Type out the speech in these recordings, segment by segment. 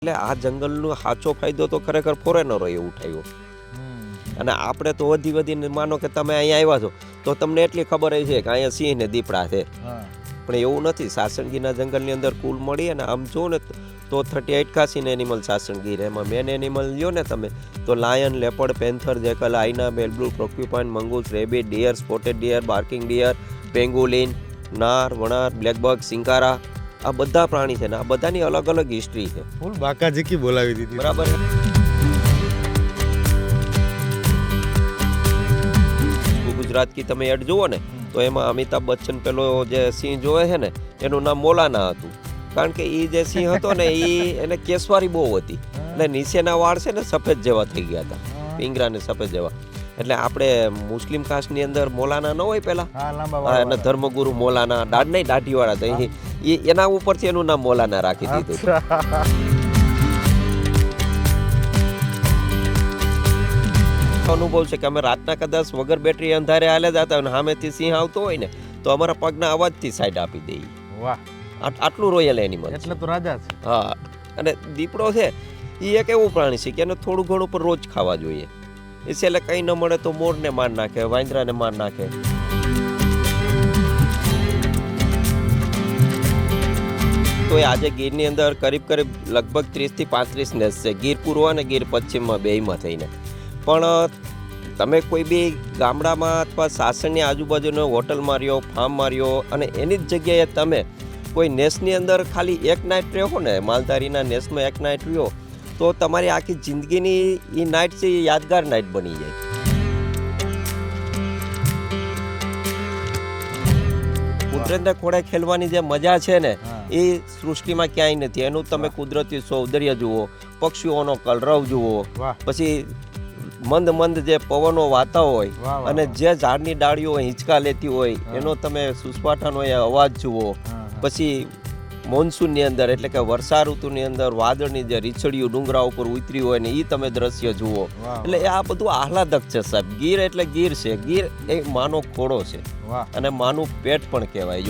એટલે આ જંગલનો સાચો ફાયદો તો ખરેખર ફોરેનરોએ ઉઠાવ્યો. અને આપણે તો વધીને માનો કે તમે અહીંયા આવ્યા છો તો તમને એટલી ખબર છે કે અહીંયા સિંહ ને દીપડા છે, પણ એવું નથી. સાસણગીરના જંગલની અંદર કુલ મળી અને આમ જો ને તો 38 ખાસીન એનિમલ સાસણગીર. એમાં મેન એનિમલ લ્યો ને તમે તો lion, leopard, panther, jackal, hyena, બેલબ્લુ, porcupine, mongoose, rabbit, deer, spotted deer, barking deer, pangolin, નાર, વણાર, બ્લેકબક, સિંકારા, આ બધા પ્રાણી છે ને આ બધાની અલગ અલગ હિસ્ટ્રી છે. ફૂલ બાકાજીકી બોલાવી દીધી. બરાબર. ગુજરાત કી તમે એડ જુઓ ને તો એમાં અમિતાભ બચ્ચન પેલો જે સિંહ જોવે છે ને એનું નામ મોલાના હતું, કારણ કે એ જે સિંહ હતો ને એને કેસવારી બહુ હતી એટલે નીચેના વાળ છે ને સફેદ જેવા થઈ ગયા હતા, પિંગરા ને સફેદ જેવા. એટલે આપણે મુસ્લિમ કાસ્ટની અંદર મોલાના ન હોય પેલા, અને ધર્મગુરુ મોલાના દાઢી વાળા હતા, એના ઉપરથી એનું નામ મોલાના રાખી દીધું. અનુભવ છે કે અમે રાતના કદાચ વગર બેટરી અંધારે હાલે જતા હોય ને સામેથી સિંહ આવતો હોય ને તો અમારા પગના અવાજથી સાઈડ આપી દઈએ. વાહ, આટલું રોયલ એનિમલ એટલે તો રાજા છે. હા, અને દીપડો છે એ એક એવું પ્રાણી છે કે એને થોડું ઘણું પર રોજ ખાવા જોઈએ. એ છે એટલે કંઈ ન મળે તો મોરને માર નાખે, વાંદરાને માર નાખે. તો આજે ગીરની અંદર કરીબ લગભગ 30 થી 35 નેસ છે, ગીર પૂર્વ અને ગીર પશ્ચિમમાં બેયમાં થઈને. પણ તમે કોઈ બી ગામડામાં અથવા સાસણની આજુબાજુનો હોટલ માર્યો, ફાર્મ માર્યો અને એની જ જગ્યાએ તમે કોઈ નેસની અંદર ખાલી એક નાઇટ રહ્યો ને, માલધારીના નેસમાં એક નાઇટ રહ્યો તો તમારી આખી જિંદગીની એ નાઇટ છે એ યાદગાર નાઇટ બની જાય. કુદરતના ખોળે ખેલવાની જે મજા છે ને એ સૃષ્ટિમાં ક્યાંય નથી. એનું તમે કુદરતી સૌંદર્ય જુઓ, પક્ષીઓનો કલરવ જુઓ, પછી મંદ જે પવનો વાતા હોય અને જે ઝાડની ડાળીઓ હિંચકા લેતી હોય એનો તમે સુસવાટાનો એ અવાજ જુઓ. પછી મોન્સૂનની અંદર એટલે કે વર્ષા ઋતુની અંદર વાદળની જે રીછડીઓ ડુંગરા ઉપર ઉતરી હોય ને એ તમે દ્રશ્ય જુઓ. એટલે આ બધું આહલાદક છે સાહેબ. ગીર એટલે ગીર છે. ગીર એ માનો ખોડો છે અને માનું પેટ પણ કહેવાય.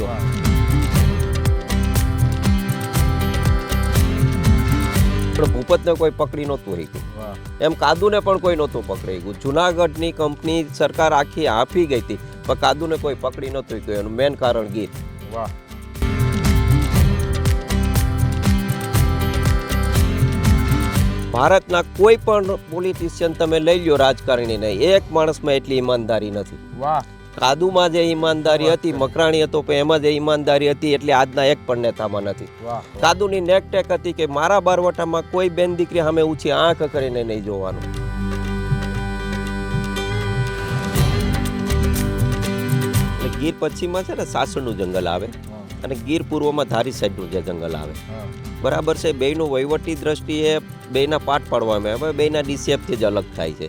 જો ભૂપતને કોઈ પકડી નહોતું રહ્યું, એમ કાદુને પણ કોઈ નહોતું પકડી ગયું. જુનાગઢની કંપની સરકાર આખી આપી ગઈ હતી પણ કાદુને કોઈ પકડી નહોતું ગયું. એનું મેન કારણ ગીર. વાહ. ભારતના કોઈ પણ પોલિટિશિયન તમે લઈ લ્યો, રાજકારણીને, એક માણસમાં એટલી ઈમાનદારી નથી. વાહ. કાદુમાં જે ઈમાનદારી હતી, મકરાણી હતો પણ એમાં જે ઈમાનદારી હતી એટલે આજના એક પણ નેતામાં નથી. કાદુની નેકટેક હતી કે મારા બારવટામાં કોઈ બેન દીકરી સામે ઊંચી આંખ કરીને નહીં જોવાનું. એટલે ગીર પશ્ચિમમાં છે ને સાસણનું જંગલ આવે અને ગીર પૂર્વમાં ધારી સાઈડનું જે જંગલ આવે. બરાબર છે. બેયનું વહીવટી દ્રષ્ટિએ બેયના પાઠ પાડવામાં આવે, બેયના ડીસીએફથી જ અલગ થાય છે.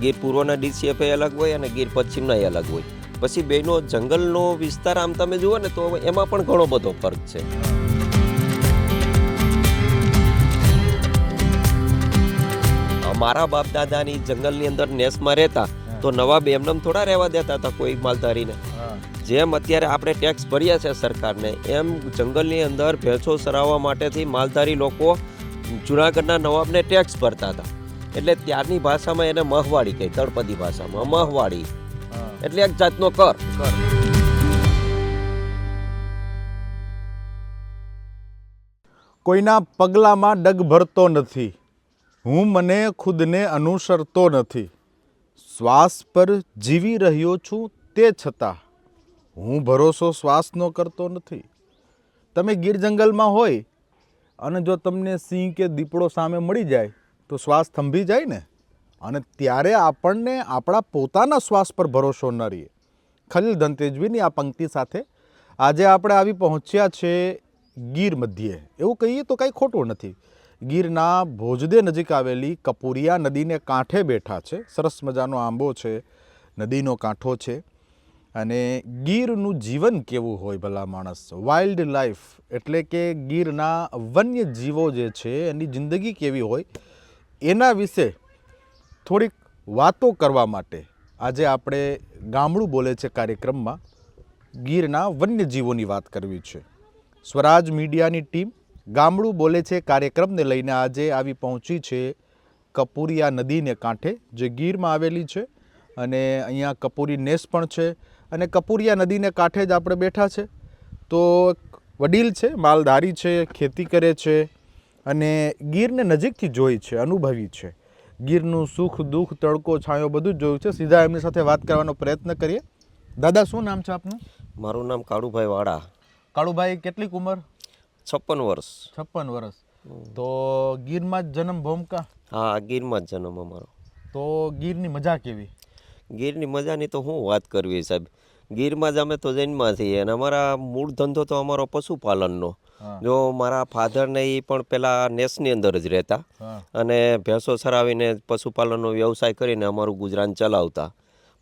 ગીર પૂર્વના ડીસીએફ અલગ હોય અને ગીર પશ્ચિમના અલગ હોય. પછી બેયનો જંગલનો વિસ્તાર આમ તમે જુઓ ને તો એમાં પણ ઘણો બધો ફરક છે. મારા બાપ દાદાની જંગલની અંદર નેસમાં રહેતા તો નવાબ એમનેમ થોડા રહેવા દેતા હતા કોઈ માલધારીને. જેમ અત્યારે આપણે ટેક્સ ભર્યા છે સરકારને, એમ જંગલની અંદર ભેંસો ચરાવવા માટેથી માલધારી લોકો જુનાગઢના નવાબને ટેક્સ ભરતા હતા. એટલે ત્યારની ભાષામાં એને મહવાડી કહે, તળપદી ભાષામાં મહવાડી એટલે એક જાતનો કર. કોઈના પગલામાં ડગ ભરતો નથી, હું મને ખુદને અનુસરતો નથી, શ્વાસ પર જીવી રહ્યો છું તે છતાં હું ભરોસો શ્વાસનો કરતો નથી. તમે ગીર જંગલમાં હોય અને જો તમને સિંહ કે દીપડો સામે મળી જાય તો શ્વાસ થંભી જાય ને, અને ત્યારે આપણને આપણા પોતાના શ્વાસ પર ભરોસો ન રહીએ. ખલીલ ધનતેજવીની આ પંક્તિ સાથે આજે આપણે આવી પહોંચ્યા છે ગીર મધ્યે. એવું કહીએ તો કંઈ ખોટું નથી. ગીરના ભોજદે નજીક આવેલી કપુરિયા નદીને કાંઠે બેઠા છે. સરસ મજાનો આંબો છે, નદીનો કાંઠો છે. અને ગીરનું જીવન કેવું હોય ભલા માણસ, વાઇલ્ડ લાઈફ એટલે કે ગીરના વન્ય જીવો જે છે એની જિંદગી કેવી હોય એના વિશે થોડીક વાતો કરવા માટે આજે આપણે ગામડું બોલે છે કાર્યક્રમમાં ગીરના વન્યજીવોની વાત કરવી છે. સ્વરાજ મીડિયાની ટીમ ગામડું બોલે છે કાર્યક્રમને લઈને આજે આવી પહોંચી છે કપુરિયા નદીને કાંઠે જે ગીરમાં આવેલી છે અને અહીંયા કપૂરી નેસ પણ છે અને કપુરિયા નદીને કાંઠે જ આપણે બેઠા છે. તો વડીલ છે, માલધારી છે, ખેતી કરે છે અને ગીરને નજીકથી જોઈ છે, અનુભવી છે. ગીરનું સુખ દુઃખ તડકો છાંયો બધું જ જોયું છે. સીધા એમની સાથે વાત કરવાનો પ્રયત્ન કરીએ. દાદા, શું નામ છે આપનું? મારું નામ કાળુભાઈ વાડા. કાળુભાઈ, કેટલીક ઉંમર? 56 વર્ષ. 56 વર્ષ. તો ગીરમાં જ જન્મ ભૂમકા? હા, ગીરમાં જ જન્મ અમારો. તો ગીરની મજા કેવી? ગીરની મજાની તો શું વાત કરવી સાહેબ. ગીરમાં જ અમે તો જન્મમાં છીએ અને અમારા મૂળ ધંધો તો અમારો પશુપાલનનો. જો મારા ફાધરને એ પણ પેલા નેસની અંદર જ રહેતા અને ભેંસો ચરાવીને પશુપાલનનો વ્યવસાય કરીને અમારું ગુજરાન ચલાવતા.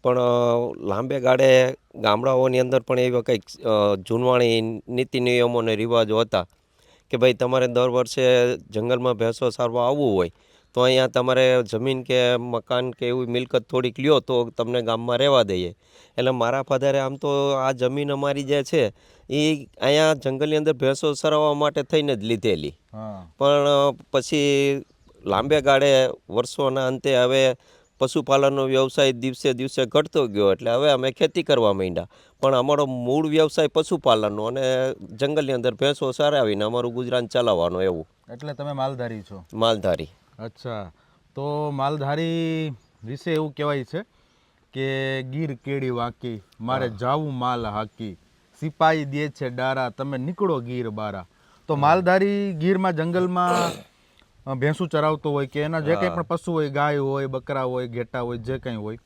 પણ લાંબે ગાળે ગામડાઓની અંદર પણ એવા કંઈક જૂનવાણી નીતિ નિયમો અને રિવાજો હતા કે ભાઈ તમારે દર વર્ષે જંગલમાં ભેંસો સારવા આવવું હોય તો અહીંયા તમારે જમીન કે મકાન કે એવી મિલકત થોડીક લ્યો તો તમને ગામમાં રહેવા દઈએ. એટલે મારા ફાધરે આમ તો આ જમીન અમારી જે છે એ અહીંયા જંગલની અંદર ભેંસો ચરાવવા માટે થઈને જ લીધેલી. પણ પછી લાંબે ગાળે વર્ષોના અંતે હવે પશુપાલનનો વ્યવસાય દિવસે દિવસે ઘટતો ગયો એટલે હવે અમે ખેતી કરવા માંડ્યા. પણ અમારો મૂળ વ્યવસાય પશુપાલનનો અને જંગલની અંદર ભેંસો ચરાવીને અમારું ગુજરાન ચલાવવાનું એવું. એટલે તમે માલધારી છો? માલધારી. અચ્છા. તો માલધારી વિશે એવું કહેવાય છે કે ગીર કેડી વાંકી, મારે જાવું માલ હાકી, સિપાઈ દે છે ડારા, તમે નીકળો ગીર બારા. તો માલધારી ગીરમાં જંગલમાં ભેંસું ચરાવતો હોય કે એના જે કંઈ પણ પશુ હોય, ગાય હોય, બકરા હોય, ઘેટા હોય, જે કંઈ હોય,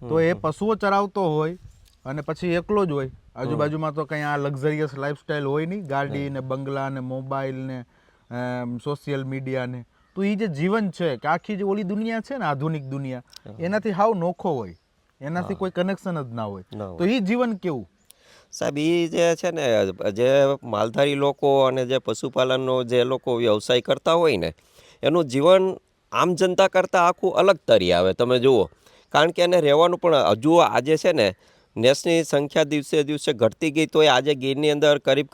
તો એ પશુઓ ચરાવતો હોય અને પછી એકલો જ હોય. આજુબાજુમાં તો કંઈ આ લક્ઝરિયસ લાઈફસ્ટાઈલ હોય નહીં, ગાડી ને બંગલા ને મોબાઈલ ને સોશિયલ મીડિયા ને. તો એ જે જીવન છે કે આખી જે ઓલી દુનિયા છે ને, આધુનિક દુનિયા, એનાથી હાવ નોખો હોય, એનાથી કોઈ કનેક્શન જ ના હોય. તો એ જીવન કેવું સાહેબ? એ જે છે ને, જે માલધારી લોકો અને જે પશુપાલનનો જે લોકો વ્યવસાય કરતા હોય ને એનું જીવન આમ જનતા કરતાં આખું અલગ તરી આવે. તમે જુઓ, કારણ કે એને રહેવાનું પણ હજુ આજે છે ને નેસની સંખ્યા દિવસે દિવસે ઘટતી ગઈ તો આજે ગીરની અંદર કરીબ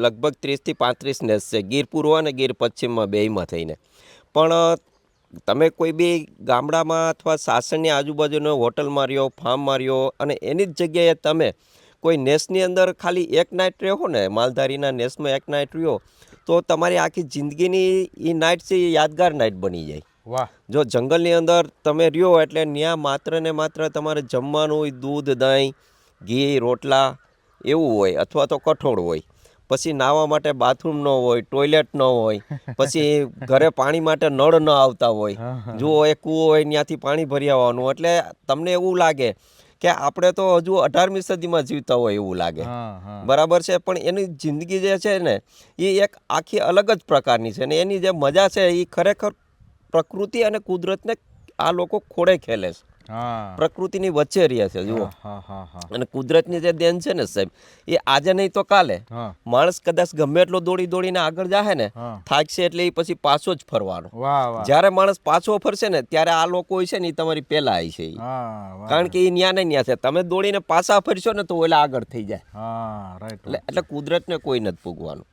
લગભગ 30 થી 35 નેસ છે, ગીર પૂર્વ અને ગીર પશ્ચિમમાં બેયમાં થઈને. પણ તમે કોઈ બી ગામડામાં અથવા સાસણની આજુબાજુનો હોટલમાં રહ્યો, ફાર્મમાં રહ્યો અને એની જ જગ્યાએ તમે કોઈ નેસની અંદર ખાલી એક નાઇટ રહો ને, માલધારીના નેસમાં એક નાઇટ રહ્યો તો તમારી આખી જિંદગીની એ નાઇટ છે એ યાદગાર નાઇટ બની જાય. વાહ. જો જંગલની અંદર તમે રહ્યો એટલે ત્યાં માત્ર ને માત્ર તમારે જમવાનું હોય દૂધ, દહીં, ઘી, રોટલા એવું હોય અથવા તો કઠોળ હોય. પછી નાહવા માટે બાથરૂમ ન હોય, ટોયલેટ ન હોય, પછી ઘરે પાણી માટે નળ ન આવતા હોય. જુઓ, એ કૂવો હોય ત્યાંથી પાણી ભરી આવવાનું. એટલે તમને એવું લાગે કે આપણે તો હજુ 18મી સદીમાં જીવતા હોય એવું લાગે. બરાબર છે. પણ એની જિંદગી જે છે ને એ એક આખી અલગ જ પ્રકારની છે ને એની જે મજા છે એ ખરેખર પ્રકૃતિ અને કુદરતને આ લોકો ખોળે ખેલે છે. પ્રકૃતિની વચ્ચે રહે છે. જુઓ, અને કુદરતની જે દેન છે ને સાહેબ, એ આજે નહીં તો કાલે માણસ કદાચ ગમે એટલો દોડી દોડીને આગળ જાહે ને, થાકશે એટલે એ પછી પાછો જ ફરવાનો. જ્યારે માણસ પાછો ફરશે ને ત્યારે આ લોકો છે ને એ તમારી પહેલા આવી છે. કારણ કે એ ન્યા ને ન્યા છે. તમે દોડીને પાછા ફરશો ને તો ઓલા આગળ થઈ જાય. એટલે કુદરતને કોઈ નથી પૂગવાનું.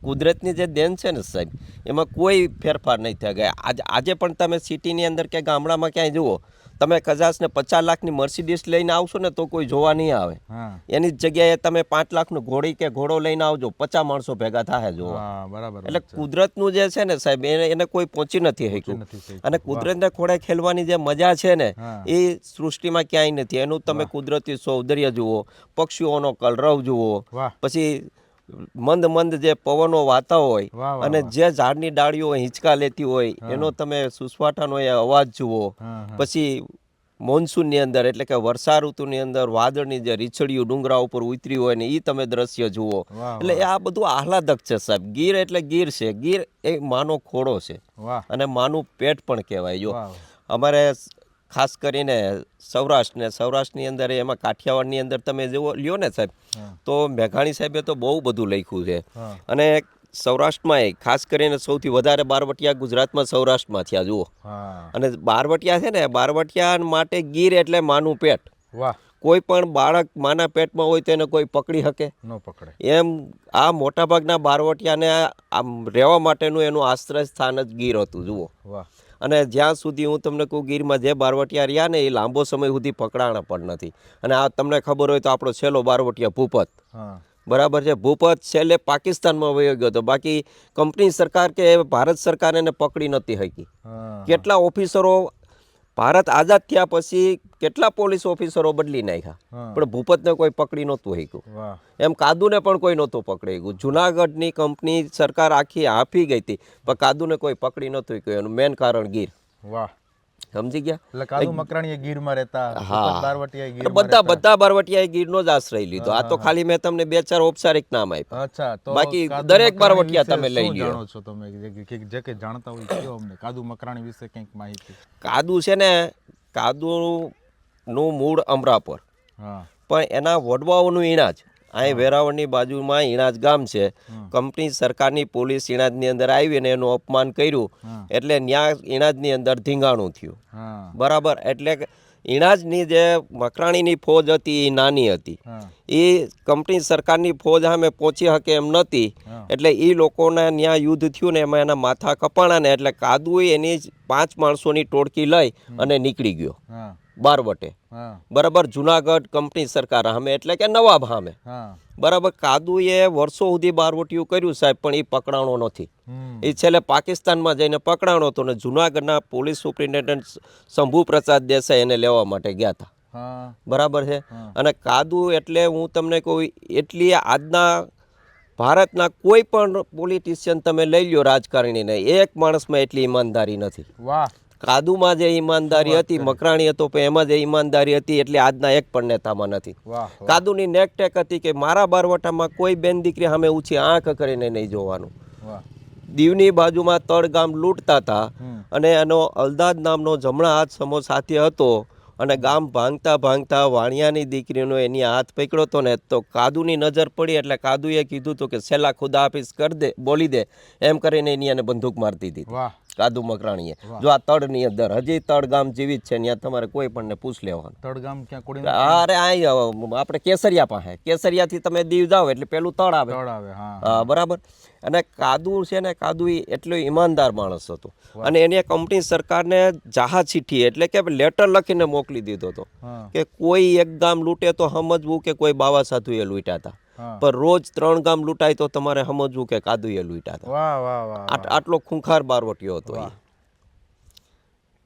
કુદરતની જે દેન છે ને સાહેબ, એમાં કોઈ ફેરફાર નહીં થઈ ગયા. આજે પણ તમે સિટીની અંદર કે ગામડામાં ક્યાંય જુઓ, તમે કદાચ ને 50 લાખની મર્સિડીઝ લઈને આવશો ને તો કોઈ જોવા નહીં આવે. એની જ જગ્યાએ તમે 5 લાખનું ઘોડી કે ઘોડો લઈને આવજો, 50 માણસો ભેગા થાય જોવા. એટલે કુદરતનું જે છે ને સાહેબ, એને કોઈ પહોંચી નથી શક્યું. અને કુદરતને ખોળે ખેલવાની જે મજા છે ને એ સૃષ્ટિમાં ક્યાંય નથી. એનું તમે કુદરતી સૌંદર્ય જુઓ, પક્ષીઓનો કલરવ જુઓ, પછી મંદ મંદ જે પવનો વાતા હોય અને જે ઝાડની ડાળીઓ હિંચકા લેતી હોય એનો તમે સુસવાટાનો એ અવાજ જુઓ. પછી મોન્સૂનની અંદર એટલે કે વર્ષા ઋતુની અંદર વાદળની જે રીછડીઓ ડુંગરા ઉપર ઉતરી હોય ને એ તમે દ્રશ્ય જુઓ. એટલે આ બધું આહલાદક છે સાહેબ. ગીર એટલે ગીર છે. ગીર એ માનો ખોળો છે અને માનું પેટ પણ કહેવાય. જો અમારે ખાસ કરીને સૌરાષ્ટ્રની અંદર એમાં કાઠિયાવાડની અંદર તમે જેવો લ્યો ને સાહેબ, તો મેઘાણી સાહેબે તો બહુ બધું લખ્યું છે. અને સૌરાષ્ટ્રમાં ખાસ કરીને સૌથી વધારે બારવટિયા ગુજરાતમાં સૌરાષ્ટ્રમાં થયા. જુઓ, અને બારવટિયા છે ને, બારવટિયા માટે ગીર એટલે માનું પેટ. કોઈ પણ બાળક માના પેટમાં હોય તેને કોઈ પકડી શકે ન પકડે. એમ આ મોટાભાગના બારવટિયાને આમ રહેવા માટેનું એનું આશ્રય સ્થાન જ ગીર હતું જુઓ. વાહ. અને જ્યાં સુધી હું તમને કહું ગીરમાં જે બારવટિયા રહ્યા ને એ લાંબો સમય સુધી પકડાણા પણ નથી. અને આ તમને ખબર હોય તો આપણો છેલ્લો બારવટિયા ભૂપત, હા બરાબર છે, ભૂપત છેલ્લે પાકિસ્તાનમાં વયો ગયો હતો. બાકી કંપની સરકાર કે ભારત સરકાર એને પકડી નહોતી શકી. હા કેટલા ઓફિસરો ભારત આઝાદ થયા પછી કેટલા પોલીસ ઓફિસરો બદલી નાખ્યા, હા. પણ ભૂપતને કોઈ પકડી નહોતું શક્યું. વાહ. એમ કાદુને પણ કોઈ નહોતું પકડી ગયું. જુનાગઢની કંપની સરકાર આખી હાફી ગઈ હતી, પણ કાદુને કોઈ પકડી નહોતું ગયું. એનું મેન કારણ ગીર. વાહ. સમજી ગયા? એટલે કાદુ મકરાણીએ ગીરમાં રહેતા, હા. ભૂપત બારવટીયાએ અને ગીરમાં બધા રહેતા. બધા બારવટિયાએ ગીરનો જ આશ્રય લીધો. આ તો ખાલી મેં તમને 2-4 ઔપચારિક નામ આપ્યા. અચ્છા, તો બાકી કાદુ દરેક મકરાણી બારવટિયા વિશે તમે લઈ શું લ્યો. જાણો છો તમે જે કે જાણતા હોય કયો અમને કાદુ મકરાણી વિશે કંઈક માહિતી. કાદુ છે ને, કાદુનું મૂળ અમરાપર, હા પણ એના વડવાઓનું ઈણાજ અહીં વેરાવળની બાજુમાં ઈણાજ ગામ છે. કંપની સરકારની પોલીસ ઈણાજની અંદર આવી અને એનું અપમાન કર્યું, હા. એટલે ન્યા ઈણાજની અંદર ધીંગાણું થયું. હા બરાબર. એટલે કે ઈણાજની જે મકરાણીની ફોજ હતી એ નાની હતી. હા એ કંપની સરકારની ફોજ સામે પહોંચી શકે એમ નહોતી. હા. એટલે એ લોકોના ન્યા યુદ્ધ થયું ને એમાં એના માથા કપાણા ને એટલે કાદુએ એની જ 5 માણસોની ટોળકી લઈ અને નીકળી ગયો હા બારવટે. હા બરાબર. જુનાગઢ કંપની સરકાર સામે એટલે કે નવાબ સામે. હા. બરાબર. કાદુએ વર્ષો સુધી બારવટિયું કર્યું સાહેબ, પણ એ પકડાણો નથી. હમ. એ છેલ્લે પાકિસ્તાનમાં જઈને પકડાણો હતો ને જુનાગઢના પોલીસ સુપ્રિન્ટેન્ડન્ટ શંભુ પ્રસાદ દેસાઈ એને લેવા માટે ગયા હતા. હા બરાબર છે. હા. અને કાદુ એટલે હું તમને કહું, એટલી આજના ભારતના કોઈ પણ પોલિટિશિયન તમે લઈ લ્યો રાજકારણીને, એક માણસમાં એટલી ઈમાનદારી નથી. વાહ. કાદુમાં જે ઈમાનદારી શું વાત હતી, કરી. મકરાણી હતો પણ એમાં જે ઈમાનદારી હતી એટલી આજના એક પણ નેતામાં નથી. વાહ વાહ. કાદુની નેકટેક હતી કે મારા બારવટામાં કોઈ બેન દીકરી સામે ઊંચી આંખ કરીને નહીં જોવાનું. વાહ. દીવની બાજુમાં તળ ગામ લૂંટતા હતા હમ. અને એનો અલદાદ નામનો જમણા હાથ સમો સાથી હતો અને ગામ ભાંગતા ભાંગતા વાણિયાની દીકરીનો એની હાથ પકડ્યો હતો ને, તો કાદુની નજર પડી એટલે કાદુએ કીધું હતું કે છેલ્લા ખુદા હાફિઝ કરી દે, બોલી દે, એમ કરીને એની એને બંદૂક મારતી હતી વાહ. કાદુ મકરાણીએ. વાહ. જો આ તળની અંદર હજી તળ ગામ જીવિત છે, ત્યાં તમારે કોઈ પણ ને પૂછ લેવાનું. તળગામ ક્યાં કોડી અરે આ આપણે કેસરિયા પાસે, કેસરિયાથી તમે દીવ જાઓ એટલે પેલું તળ આવે. તળ આવે. હા હા બરાબર. અને કાદુ છે ને, કાદુ એટલો ઈમાનદાર માણસ હતો. અને એને કંપની સરકારને જાહા ચિઠ્ઠી એટલે કે લેટર લખીને મોકલી દીધો હતો હા કે કોઈ એક ગામ લૂંટે તો સમજવું કે કોઈ બાવા સાધુએ લૂંટ્યા હતા, હા. પણ રોજ 3 ગામ લૂંટાય તો તમારે સમજવું કે કાદુએ લૂંટ્યા હતા. વાહ વાહ વાહ વાહ. આટલો ખૂંખાર બારવટીયો હતો એ. વાહ.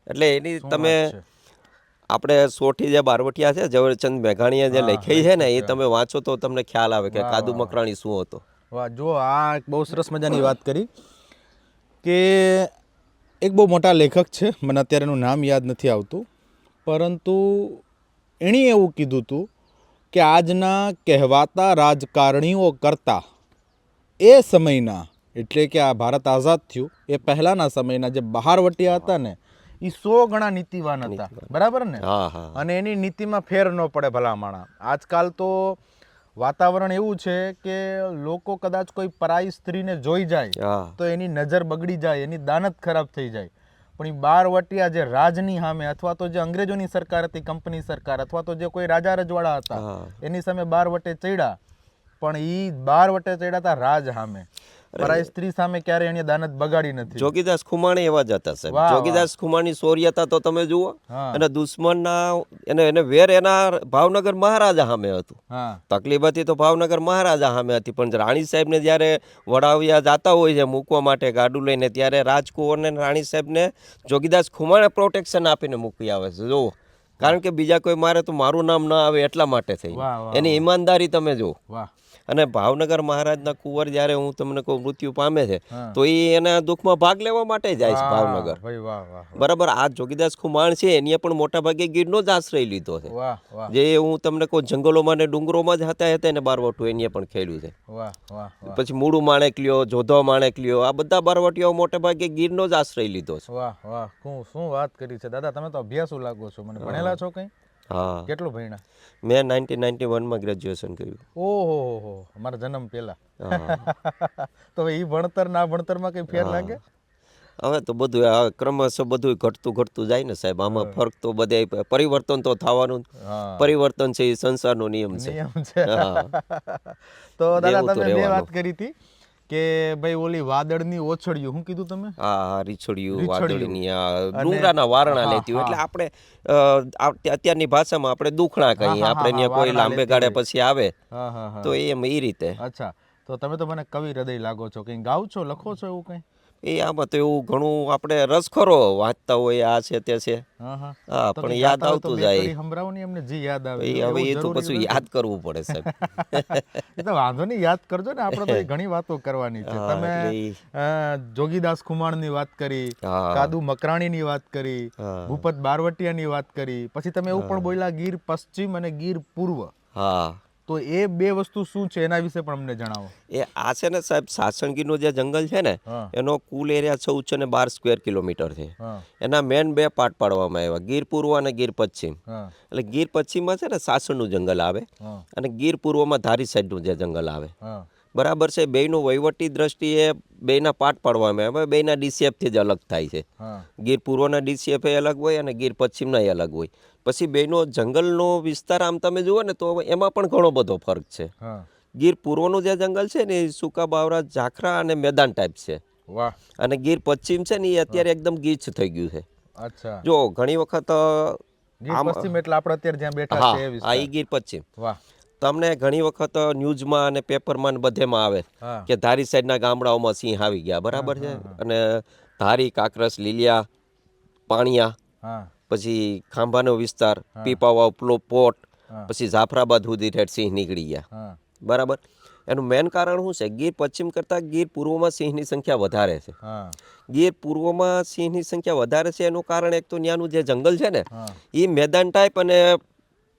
એટલે એની શું તમે વાત છે. આપણે સોઠી જે બારવટિયા છે ઝવેરચંદ મેઘાણીએ જે હા, લખી છે ને, એ લખ્યું છે. તમે વાંચો તો તમને ખ્યાલ આવે કે વાહ, કાદુ વાહ, વાહ. મકરાણી શું હતો. વાહ. જો આ એક બહુ સરસ મજાની વાત કરી કે એક બહુ મોટા લેખક છે, મને અત્યારે એનું નામ યાદ નથી આવતું, પરંતુ એણે એવું કીધું હતું કે આજના કહેવાતા રાજકારણીઓ કરતાં એ સમયના, એટલે કે આ ભારત આઝાદ થયું એ પહેલાંના સમયના જે બહારવટિયા હતા ને, એ 100 ગણા નીતિવાન હતા. બરાબર ને? હા હા. અને એની નીતિમાં ફેર ન પડે ભલા માણા. આજકાલ તો વાતાવરણ એવું છે કે લોકો કદાચ કોઈ પરાઈ સ્ત્રીને જોઈ જાય હા તો એની નજર બગડી જાય, એની દાનત ખરાબ થઈ જાય. પણ એ બારવટિયા જે રાજની સામે અથવા તો જે અંગ્રેજોની સરકાર હતી, કંપની સરકાર, અથવા તો જે કોઈ રાજા રજવાડા હતા, હા. એની સામે બારવટે ચડ્યા, પણ એ બારવટે ચડ્યા હતા રાજ સામે. પરાઈ સ્ત્રી સામે ક્યારે એને દાનત બગાડી નથી. જોગીદાસ ખુમાણી એવા જ હતા સાહેબ. વાહ, વાહ. જોગીદાસ ખુમાણી શૌર્યતા તો તમે જુઓ. હા અને દુશ્મનના એને વેર એના ભાવનગર મહારાજા સામે હતું. હા તકલીફ હતી તો ભાવનગર મહારાજા સામે હતી, પણ રાણી સાહેબને જ્યારે વડાવિયા જાતા હોય છે મૂકવા માટે ગાડું લઈને, ત્યારે રાજકુંવરને રાણી સાહેબને જોગીદાસ ખુમાણે પ્રોટેક્શન આપીને મૂકી આવે છે. જુઓ, કારણ કે બીજા કોઈ મારે તો મારું નામ ન આવે એટલા માટે થઈ. વાહ વાહ એની ઈમાનદારી તમે જુઓ. વાહ. અને ભાવનગર મહારાજના કુંવર જ્યારે હું તમને કહું મૃત્યુ પામે છે, હા. તો એ એના દુઃખમાં ભાગ લેવા માટે જાય છે વાહ ભાવનગર. ભાઈ, વાહ વાહ વાહ. બરાબર. આ જોગીદાસ ખુમાણ છે એની પણ મોટા ભાગે ગીરનો જ આશ્રય લીધો છે. વાહ વાહ જે હું તમને કહું જંગલોમાં ને ડુંગરોમાં જ હતા એને બારવટું એની પણ ખેલ્યું છે. વાહ વાહ વાહ. પછી મૂળું માણેક લ્યો, જોધો માણેક લ્યો, આ બધા બારવટીઓ મોટે ભાગે ગીરનો જ આશ્રય લીધો છે. વાહ વાહ. શું વાત કરી છે દાદા, તમે તો અભ્યાસુ લાગો છો મને. ભણેલા છો કંઈ? હા, કેટલું ભણ્યા? મેં 1991માં ગ્રેજ્યુએશન કર્યું. ઓહો, મારા જન્મ પહેલા. હા. તો એ ભણતર ના ભણતરમાં કઈ ફેર લાગે? હવે તો બધું હવે ક્રમશઃ બધું ઘટતું જાય ને સાહેબ. આમાં ફરક તો બધે પરિવર્તન તો થવાનું. હા પરિવર્તન છે એ સંસારનો નિયમ છે. નિયમ છે. હા. તો દાદા દેવું તો તમે બે રહેવાનું. વાત કરી હતી કે ભાઈ ઓલી વાદળની ઓછળિયું શું કીધું તમે? હા, રીછોડિયું, રીછોડિયું. વાદળની આ અને- ડુંગરાના વારણા હા, લેતી હોય એટલે હા. આપણે અત્યારની ભાષામાં આપણે દુખણા હા, કહીએ. હા, આપણે હા, ત્યાં કોઈ વારણા લાંબે લેતી ગાળે હોય. પછી આવે હા હા હા. તો એમ એ રીતે. અચ્છા, તો તમે તો મને કવિ હૃદય લાગો છો. કંઈ ગાવ છો, લખો છો એવું કંઈ? એ આમાં તો એવું ઘણું આપણે રસ ખરો વાંચતા હોય આ છે તે છે. હા હા. હા, તો પણ કંઈ યાદ ગાતા હોય તો આવતું બે જાય. કડી સંભળાવો ને એમને, જે યાદ આવે. એ હવે એ તો એવું કશું જરૂરી યાદ કરવું પડે સાહેબ. એ તો વાંધો નહીં, યાદ કરજો ને. આપણે તો એ ઘણી વાતો કરવાની છે. હા, તમે એટલે ઈ- જોગીદાસ ખુમાણની વાત કરી, હા. કાદુ મકરાણીની વાત કરી, હા. ભૂપત બારવટિયાની વાત કરી, પછી તમે એવું પણ બોલ્યા ગીર પશ્ચિમ અને ગીર પૂર્વ. હા, તો એ બે વસ્તુ શું છે એના વિશે પણ અમને જણાવો. એ આ છે ને સાહેબ, સાસણગીરનો જે જંગલ છે ને હા એનો કુલ એરિયા 1412 સ્ક્વેર કિલોમીટર છે. હા એના મેન બે પાર્ટ પાડવામાં આવ્યા, ગીર પૂર્વ અને ગીર પશ્ચિમ. હા એટલે ગીર પશ્ચિમમાં છે ને સાસણનું જંગલ આવે હા અને ગીર પૂર્વમાં ધારી સાઈડનું જે જંગલ આવે. હા બરાબર છે. બેયનું વહીવટી દ્રષ્ટિએ બેયના પાર્ટ પાડવામાં આવે. બેયના ડીસીએફથી જ અલગ થાય છે. હા ગીર પૂર્વના ડીસીએફ એ અલગ હોય અને ગીર પશ્ચિમના અલગ હોય. પછી બેયનો જંગલનો વિસ્તાર આમ તમે જુઓ ને તો એમાં પણ ઘણો બધો ફરક છે. હા. ગીર પૂર્વનું જે જંગલ છે ને એ સૂકા બાવરા, ઝાખરા અને મેદાન ટાઈપ છે. વાહ. અને ગીર પશ્ચિમ છે ને એ અત્યારે એકદમ ગીચ થઈ ગયું છે. અચ્છા. જો ઘણી વખત ગીર પશ્ચિમ એટલે આપણે અત્યારે જ્યાં બેઠા હા છે એ હા, વિસ્તાર. એ ગીર પશ્ચિમ. વાહ. તમને ઘણી વખત ન્યૂઝમાં અને પેપરમાં ને બધેમાં આવે હા કે ધારી સાઈડના ગામડાઓમાં સિંહ આવી ગયા. બરાબર છે. અને ધારી, કાકરસ, લીલિયા, પાણિયા, હા પછી ખાંભાનો વિસ્તાર, પીપાવાવ, પોટ, હા પછી જાફરાબાદ સુધી ઠેઠ સિંહ નીકળી ગયા. હા બરાબર. એનું મેન કારણ શું છે? ગીર પશ્ચિમ કરતાં ગીર પૂર્વમાં સિંહની સંખ્યા વધારે છે. હા ગીર પૂર્વમાં સિંહની સંખ્યા વધારે છે એનું કારણ એક તો ત્યાંનું જે જંગલ છે ને હા એ મેદાન ટાઈપ અને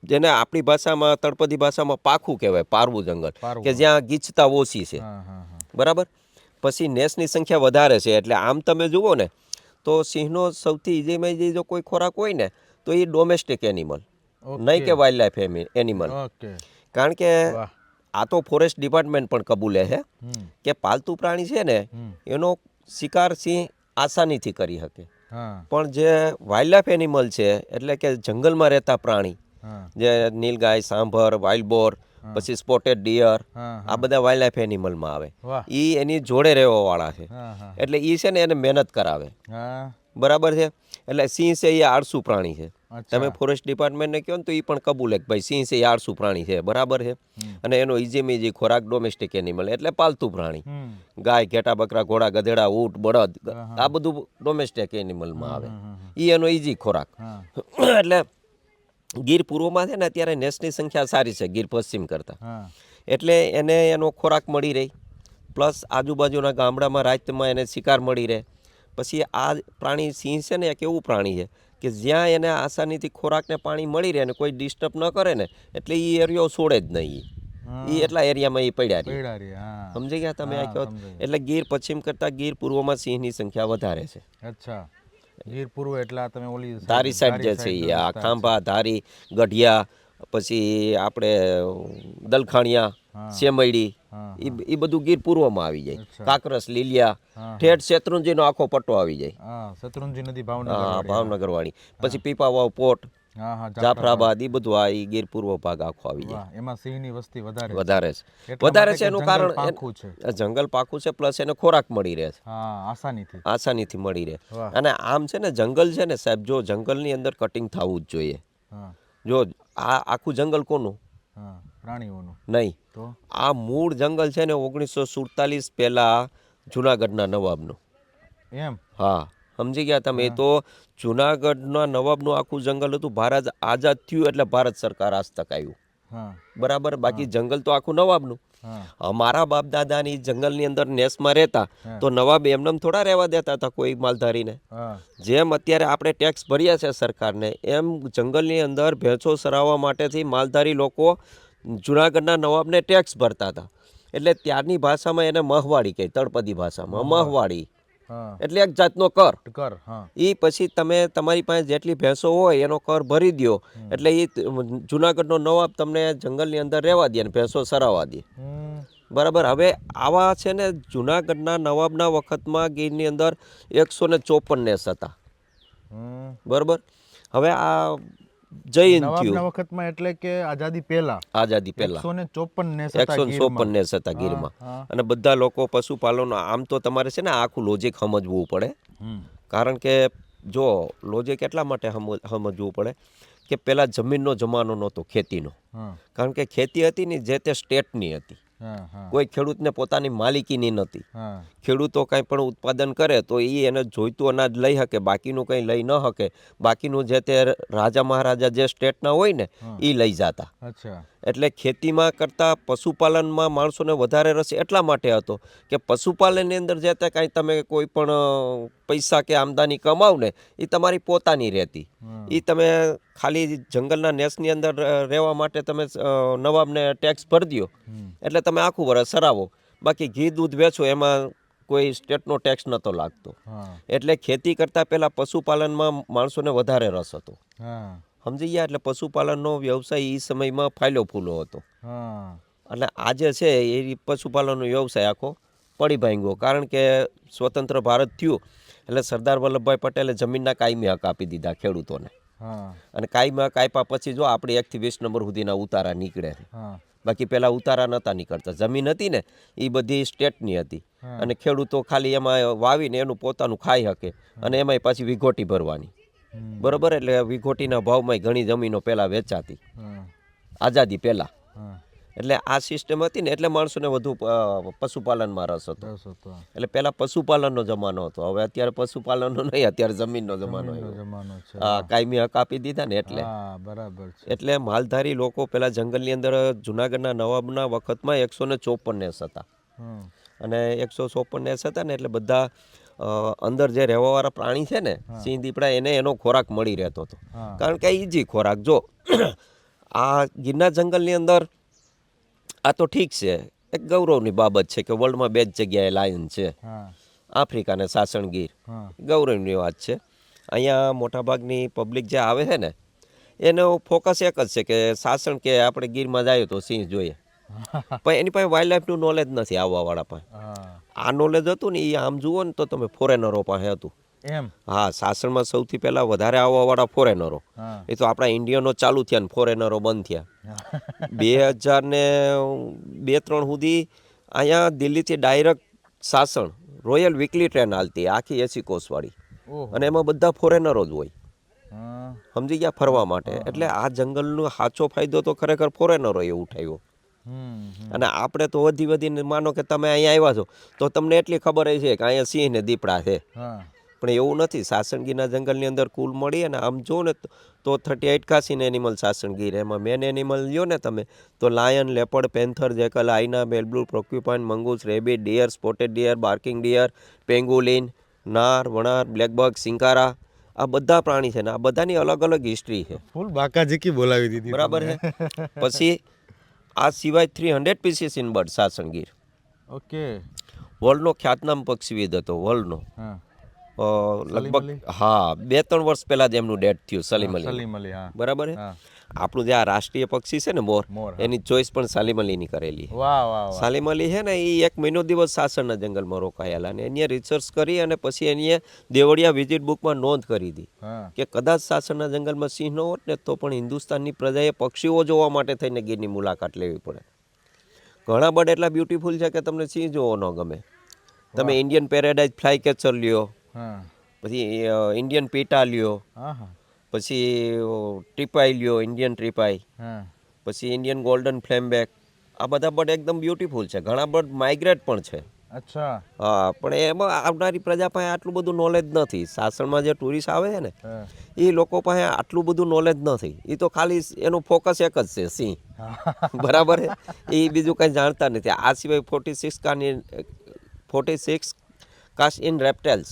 જેને આપણી ભાષામાં, તળપદી ભાષામાં પાખું કહેવાય, પારવું જંગલ, પારવું. કે જ્યાં ગીચતા ઓછી છે. હા હા હા. બરાબર. પછી નેસની સંખ્યા વધારે છે. એટલે આમ તમે જુઓ ને તો સિંહનો સૌથી ઇઝીમાં ઇઝી જો કોઈ ખોરાક હોય ને તો એ ડોમેસ્ટિક એનિમલ, નહીં કે વાઇલ્ડ લાઈફ એનિમલ. ઓકે. કારણ કે વાહ. આ તો ફોરેસ્ટ ડિપાર્ટમેન્ટ પણ કબૂલે છે હમ કે પાલતુ પ્રાણી છે ને હમ એનો શિકાર સિંહ આસાનીથી કરી શકે. હા પણ જે વાઇલ્ડ લાઈફ એનિમલ છે એટલે કે જંગલમાં રહેતા પ્રાણી, હા જે નીલગાય, સાંભર, વાઇલ્ડ બોર, પછી સ્પોટેડ ડિયર, હા આ બધા વાઇલ્ડ લાઈફ એનિમલમાં આવે. વાહ. એ એની જોડે રહેવાવાળા છે. હા હા એટલે એ છે ને એને મહેનત કરાવે. હા. બરાબર છે. એટલે સિંહ છે એ આળસુ પ્રાણી છે. અચ્છા. તમે ફોરેસ્ટ ડિપાર્ટમેન્ટને કહો ને તો એ પણ કબૂલે કે ભાઈ સિંહ છે એ આળસુ પ્રાણી છે. બરાબર છે. અને એનો ઇઝીમાં ઇઝી ખોરાક ડોમેસ્ટિક એનિમલ એટલે પાલતુ પ્રાણી. હમ ગાય, ઘેટા, બકરા, ઘોડા, ગધેડા, ઊંટ, બળદ, આ બધું ડોમેસ્ટિક એનિમલમાં આવે. એ એનો ઇઝી ખોરાક. હા એટલે ગીર પૂર્વમાં છે ને અત્યારે નેસની સંખ્યા સારી છે ગીર પશ્ચિમ કરતાં. હા એટલે એને એનો ખોરાક મળી રહે, પ્લસ આજુબાજુના ગામડામાં રાતમાં એને શિકાર મળી રહે. પછી આ પ્રાણી સિંહ છે ને એક એવું પ્રાણી છે કે જ્યાં એને આસાનીથી ખોરાકને પાણી મળી રહે ને કોઈ ડિસ્ટર્બ ન કરે ને એટલે એ એરિયો છોડે જ નહીં. એ એટલા એરિયામાં એ પડ્યા રહે. પૈડા રે. હા. સમજી ગયા તમે આ હા, કહો? સમજાયું. એટલે ગીર પશ્ચિમ કરતાં ગીર પૂર્વમાં સિંહની સંખ્યા વધારે છે. અચ્છા. ગીર પૂર્વ એટલે આ તમે ઓલી ધારી સાઈડ જે છે એ આ ખાંભા, ધારી, ગઢિયા, પછી આપણે દલખાણિયા, સેમયડી, હા એ બધું ગીર પૂર્વમાં આવી જાય. અચ્છા. કાકરસ, લીલિયા, હા ઠેઠ શેત્રુંજીનો આખો પટ્ટો આવી જાય. હા. શત્રુંજી નદી ભાવનગર હા, વાળી. ભાવનગરવાળી. પછી પીપાવાવ, પોટ, હા હા. જાફરાબાદ, એ બધું આ ઈ ગીર પૂર્વ ભાગ આખો આવી જાય. વાહ. એમાં સિંહની વસ્તી વધારે છે. વધારે છે. એટલા વધારે માટે છે કે એનું જંગલ કારણ પાક્કું છે. જંગલ પાકું છે, પ્લસ એને ખોરાક મળી રહે છે. હા, આસાનીથી. આસાનીથી મળી રહે. વાહ. અને આમ છે ને જંગલ છે ને સાહેબ, જો જંગલની અંદર કટિંગ થવું જ જોઈએ. હા જો આ આખું જંગલ કોનું? હા. પ્રાણીઓનું. નહીં. તો આ મૂળ જંગલ છે ને 1947 પહેલાં જુનાગઢના નવાબનું. એમ. હા, સમજી ગયા તમે? તો જુનાગઢના નવાબનું આખું જંગલ હતું. ભારત આઝાદ થયું એટલે ભારત સરકાર હસ્તક આવ્યું. હા બરાબર. બાકી જંગલ તો આખું નવાબનું. હા અમારા બાપ દાદાની જંગલની અંદર નેસમાં રહેતા તો નવાબ એમનેમ થોડા રહેવા દેતા હતા કોઈ માલધારીને. હા જેમ અત્યારે આપણે ટેક્સ ભરીએ છે સરકારને, એમ જંગલની અંદર ભેંસો ચરાવવા માટેથી માલધારી લોકો જુનાગઢના નવાબને ટેક્સ ભરતા હતા. એટલે ત્યારની ભાષામાં એને મહવાડી કહે, તળપદી ભાષામાં મહવાડી. હા. એટલે એક જાતનો કર. કર. હા. એ પછી તમે તમારી પાસે જેટલી ભેંસો હોય એનો કર ભરી દો એટલે એ જુનાગઢનો નવાબ તમને જંગલની અંદર રહેવા દે અને ભેંસો ચરાવવા દે. બરાબર. હવે આવા છે ને જુનાગઢના નવાબના વખતમાં ગીરની અંદર 154 નેસ હતા. બરાબર. હવે આ જૈન નવાબના થયું વખતમાં એટલે કે આઝાદી પહેલા આઝાદી પહેલા 154 નેસ હતા 154 નેસ હતા ગીરમાં. અને બધા લોકો પશુપાલન, આમ તો તમારે છે ને આખું લોજિક સમજવું પડે. કારણ કે જો લોજિક એટલા માટે સમજવું પડે કે પહેલાં જમીનનો જમાનો નહોતો ખેતીનો. કારણ કે ખેતી હતી ને જે તે સ્ટેટની હતી. કોઈ ખેડૂતને પોતાની માલિકીની નથી. ખેડૂતો કંઈ પણ ઉત્પાદન કરે તો એ એને જોઈતું અનાજ લઈ શકે, બાકીનું કંઈ લઈ ન શકે. બાકીનું જે તે રાજા મહારાજા જે સ્ટેટના હોય ને એ લઈ જતા. એટલે ખેતીમાં કરતાં પશુપાલનમાં માણસોને વધારે રસ એટલા માટે હતો કે પશુપાલનની અંદર જે તે કાંઈ તમે કોઈ પણ પૈસા કે આમદાની કમાવ ને એ તમારી પોતાની રહેતી. એ તમે ખાલી જંગલના નેસની અંદર રહેવા માટે તમે નવાબને ટેક્સ ભરી દો એટલે તમે આખું વર્ષ સરાવો. બાકી ઘી દૂધ વેચો એમાં કોઈ સ્ટેટનો ટેક્સ નહોતો લાગતો. એટલે ખેતી કરતાં પહેલાં પશુપાલનમાં માણસોને વધારે રસ હતો. સમજી ગયા? એટલે પશુપાલનનો વ્યવસાય એ સમયમાં ફાયલો ફૂલો હતો. અને આજે છે એ પશુપાલનનો વ્યવસાય આખો પડી ભાંગ્યો. કારણ કે સ્વતંત્ર ભારત થયું એટલે સરદાર વલ્લભભાઈ પટેલે જમીનના કાયમી હક આપી દીધા ખેડૂતોને. અને કાયમી હક આપ્યા પછી જો આપણે 1 થી 20 નંબર સુધીના ઉતારા નીકળે. બાકી પહેલાં ઉતારા નહોતા નીકળતા. જમીન હતી ને એ બધી સ્ટેટની હતી અને ખેડૂતો ખાલી એમાં વાવીને એનું પોતાનું ખાઈ શકે અને એમાંય પાછી વિઘોટી ભરવાની. બરોબર. એટલે વિઘોટીના ભાવમાં ઘણી જમીનો પહેલાં વેચાતી આઝાદી પહેલાં. એટલે આ સિસ્ટમ હતી ને એટલે માણસોને વધુ પશુપાલનમાં રસ હતો. એટલે પહેલાં પશુપાલનનો જમાનો હતો. હવે અત્યારે પશુપાલનનો નહીં, અત્યારે જમીનનો જમાનો. હા, કાયમી હક આપી દીધા ને એટલે. બરાબર. એટલે માલધારી લોકો પહેલા જંગલની અંદર જુનાગઢના નવાબના વખતમાં 154 નેસ હતા. અને 154 નેસ હતા ને એટલે બધા અંદર જે રહેવાવાળા પ્રાણી છે ને સિંહ દીપડા એને એનો ખોરાક મળી રહેતો હતો. કારણ કે ઈજી ખોરાક. જો આ ગીરના જંગલની અંદર આ તો ઠીક છે, એક ગૌરવની બાબત છે કે વર્લ્ડમાં 2 જ જગ્યાએ લાયન છે, આફ્રિકા અને સાસણગીર. ગૌરવની વાત છે. અહીંયા મોટાભાગની પબ્લિક જે આવે છે ને એનો ફોકસ એક જ છે કે સાસણ કે આપણે ગીરમાં જઈએ તો સિંહ જોઈએ. પણ એની પાસે વાઇલ્ડ લાઈફનું નોલેજ નથી આવવાવાળા પાસે. આ નોલેજ હતું ને એ આમ જુઓ ને તો તમે ફોરેનરો પાસે હતું. હા, સાસણમાં સૌથી પહેલાં વધારે આવવાવાળા ફોરેનરો. એ તો આપણા ઇન્ડિયનો ચાલુ થયા ને ફોરેનરો બંધ થયા. 2002-3 સુધી અહીંયા દિલ્હીથી direct Sasan royal weekly train હાલતી આખી 80 કોસવાળી. અને એમાં બધા ફોરેનરો જ હોય. સમજી ગયા? ફરવા માટે. એટલે આ જંગલનો સાચો ફાયદો તો ખરેખર ફોરેનરોએ ઉઠાવ્યો. અને આપણે તો વધીને માનો કે તમે અહીંયા આવ્યા છો તો તમને એટલી ખબર છે કે અહીંયા સિંહ ને દીપડા છે. પણ એવું નથી. સાસણગીરના જંગલની અંદર કુલ મળી અને આમ જો ને તો 38 ખાસીન એનિમલ સાસણગીર. એમાં મેન એનિમલ લ્યો ને તમે તો lion, leopard, panther, jackal, hyena, બેલબ્લુ, porcupine, mongoose, rabbit, deer, spotted deer, barking deer, pangolin, નાર, વણાર, બ્લેકબક, સિંકારા, આ બધા પ્રાણી છે ને આ બધાની અલગ અલગ હિસ્ટ્રી છે. ફૂલ બાકાજીકી બોલાવી દીધી. બરાબર છે. પછી આ સિવાય 300 પીસીસ ઇન બર્ડ સાસણગીર. વર્લ્ડનો ખ્યાતનામ પક્ષીવિદ હતો. વર્લ્ડનો લગભગ 2-3 વર્ષ પહેલા જ એમનું ડેથ થયું. સલીમ અલી. બરાબર છે. આપણું જે આ રાષ્ટ્રીય પક્ષી છે ને મોર, એની ચોઈસ પણ સલીમ અલીની કરેલી. સલીમ અલી છે ને એ 1 મહિનો દિવસ સાસણના જંગલમાં રોકાયેલા અને એની રિસર્ચ કરી અને પછી એની દેવળિયા વિઝિટ બુકમાં નોંધ કરી હતી કે કદાચ સાસણના જંગલમાં સિંહ ન હોત ને તો પણ હિન્દુસ્તાનની પ્રજાએ પક્ષીઓ જોવા માટે થઈને ગીરની મુલાકાત લેવી પડે. ઘણા બર્ડ એટલા બ્યુટીફુલ છે કે તમને સિંહ જોવો ન ગમે. તમે ઇન્ડિયન પેરેડાઇઝ ફ્લાય કેચર લ્યો, પછી ઇન્ડિયન પીટા લ્યો, પછી ટ્રીપાઈ લ્યો, ઇન્ડિયન ટ્રીપાઈ, પછી ઇન્ડિયન ગોલ્ડન ફ્લેમબેક. આ બધા બર્ડ એકદમ બ્યુટીફુલ છે. ઘણા બર્ડ માઇગ્રેટ પણ છે. હા, પણ એમાં આવનારી પ્રજા પાસે આટલું બધું નોલેજ નથી. સાસણમાં જે ટુરિસ્ટ આવે છે ને એ લોકો પાસે આટલું બધું નોલેજ નથી. એ તો ખાલી એનું ફોકસ એક જ છે સિંહ. બરાબર છે. એ બીજું કંઈ જાણતા નથી. આ સિવાય 46 કાસ્ટ ઇન રેપ્ટાઇલ્સ.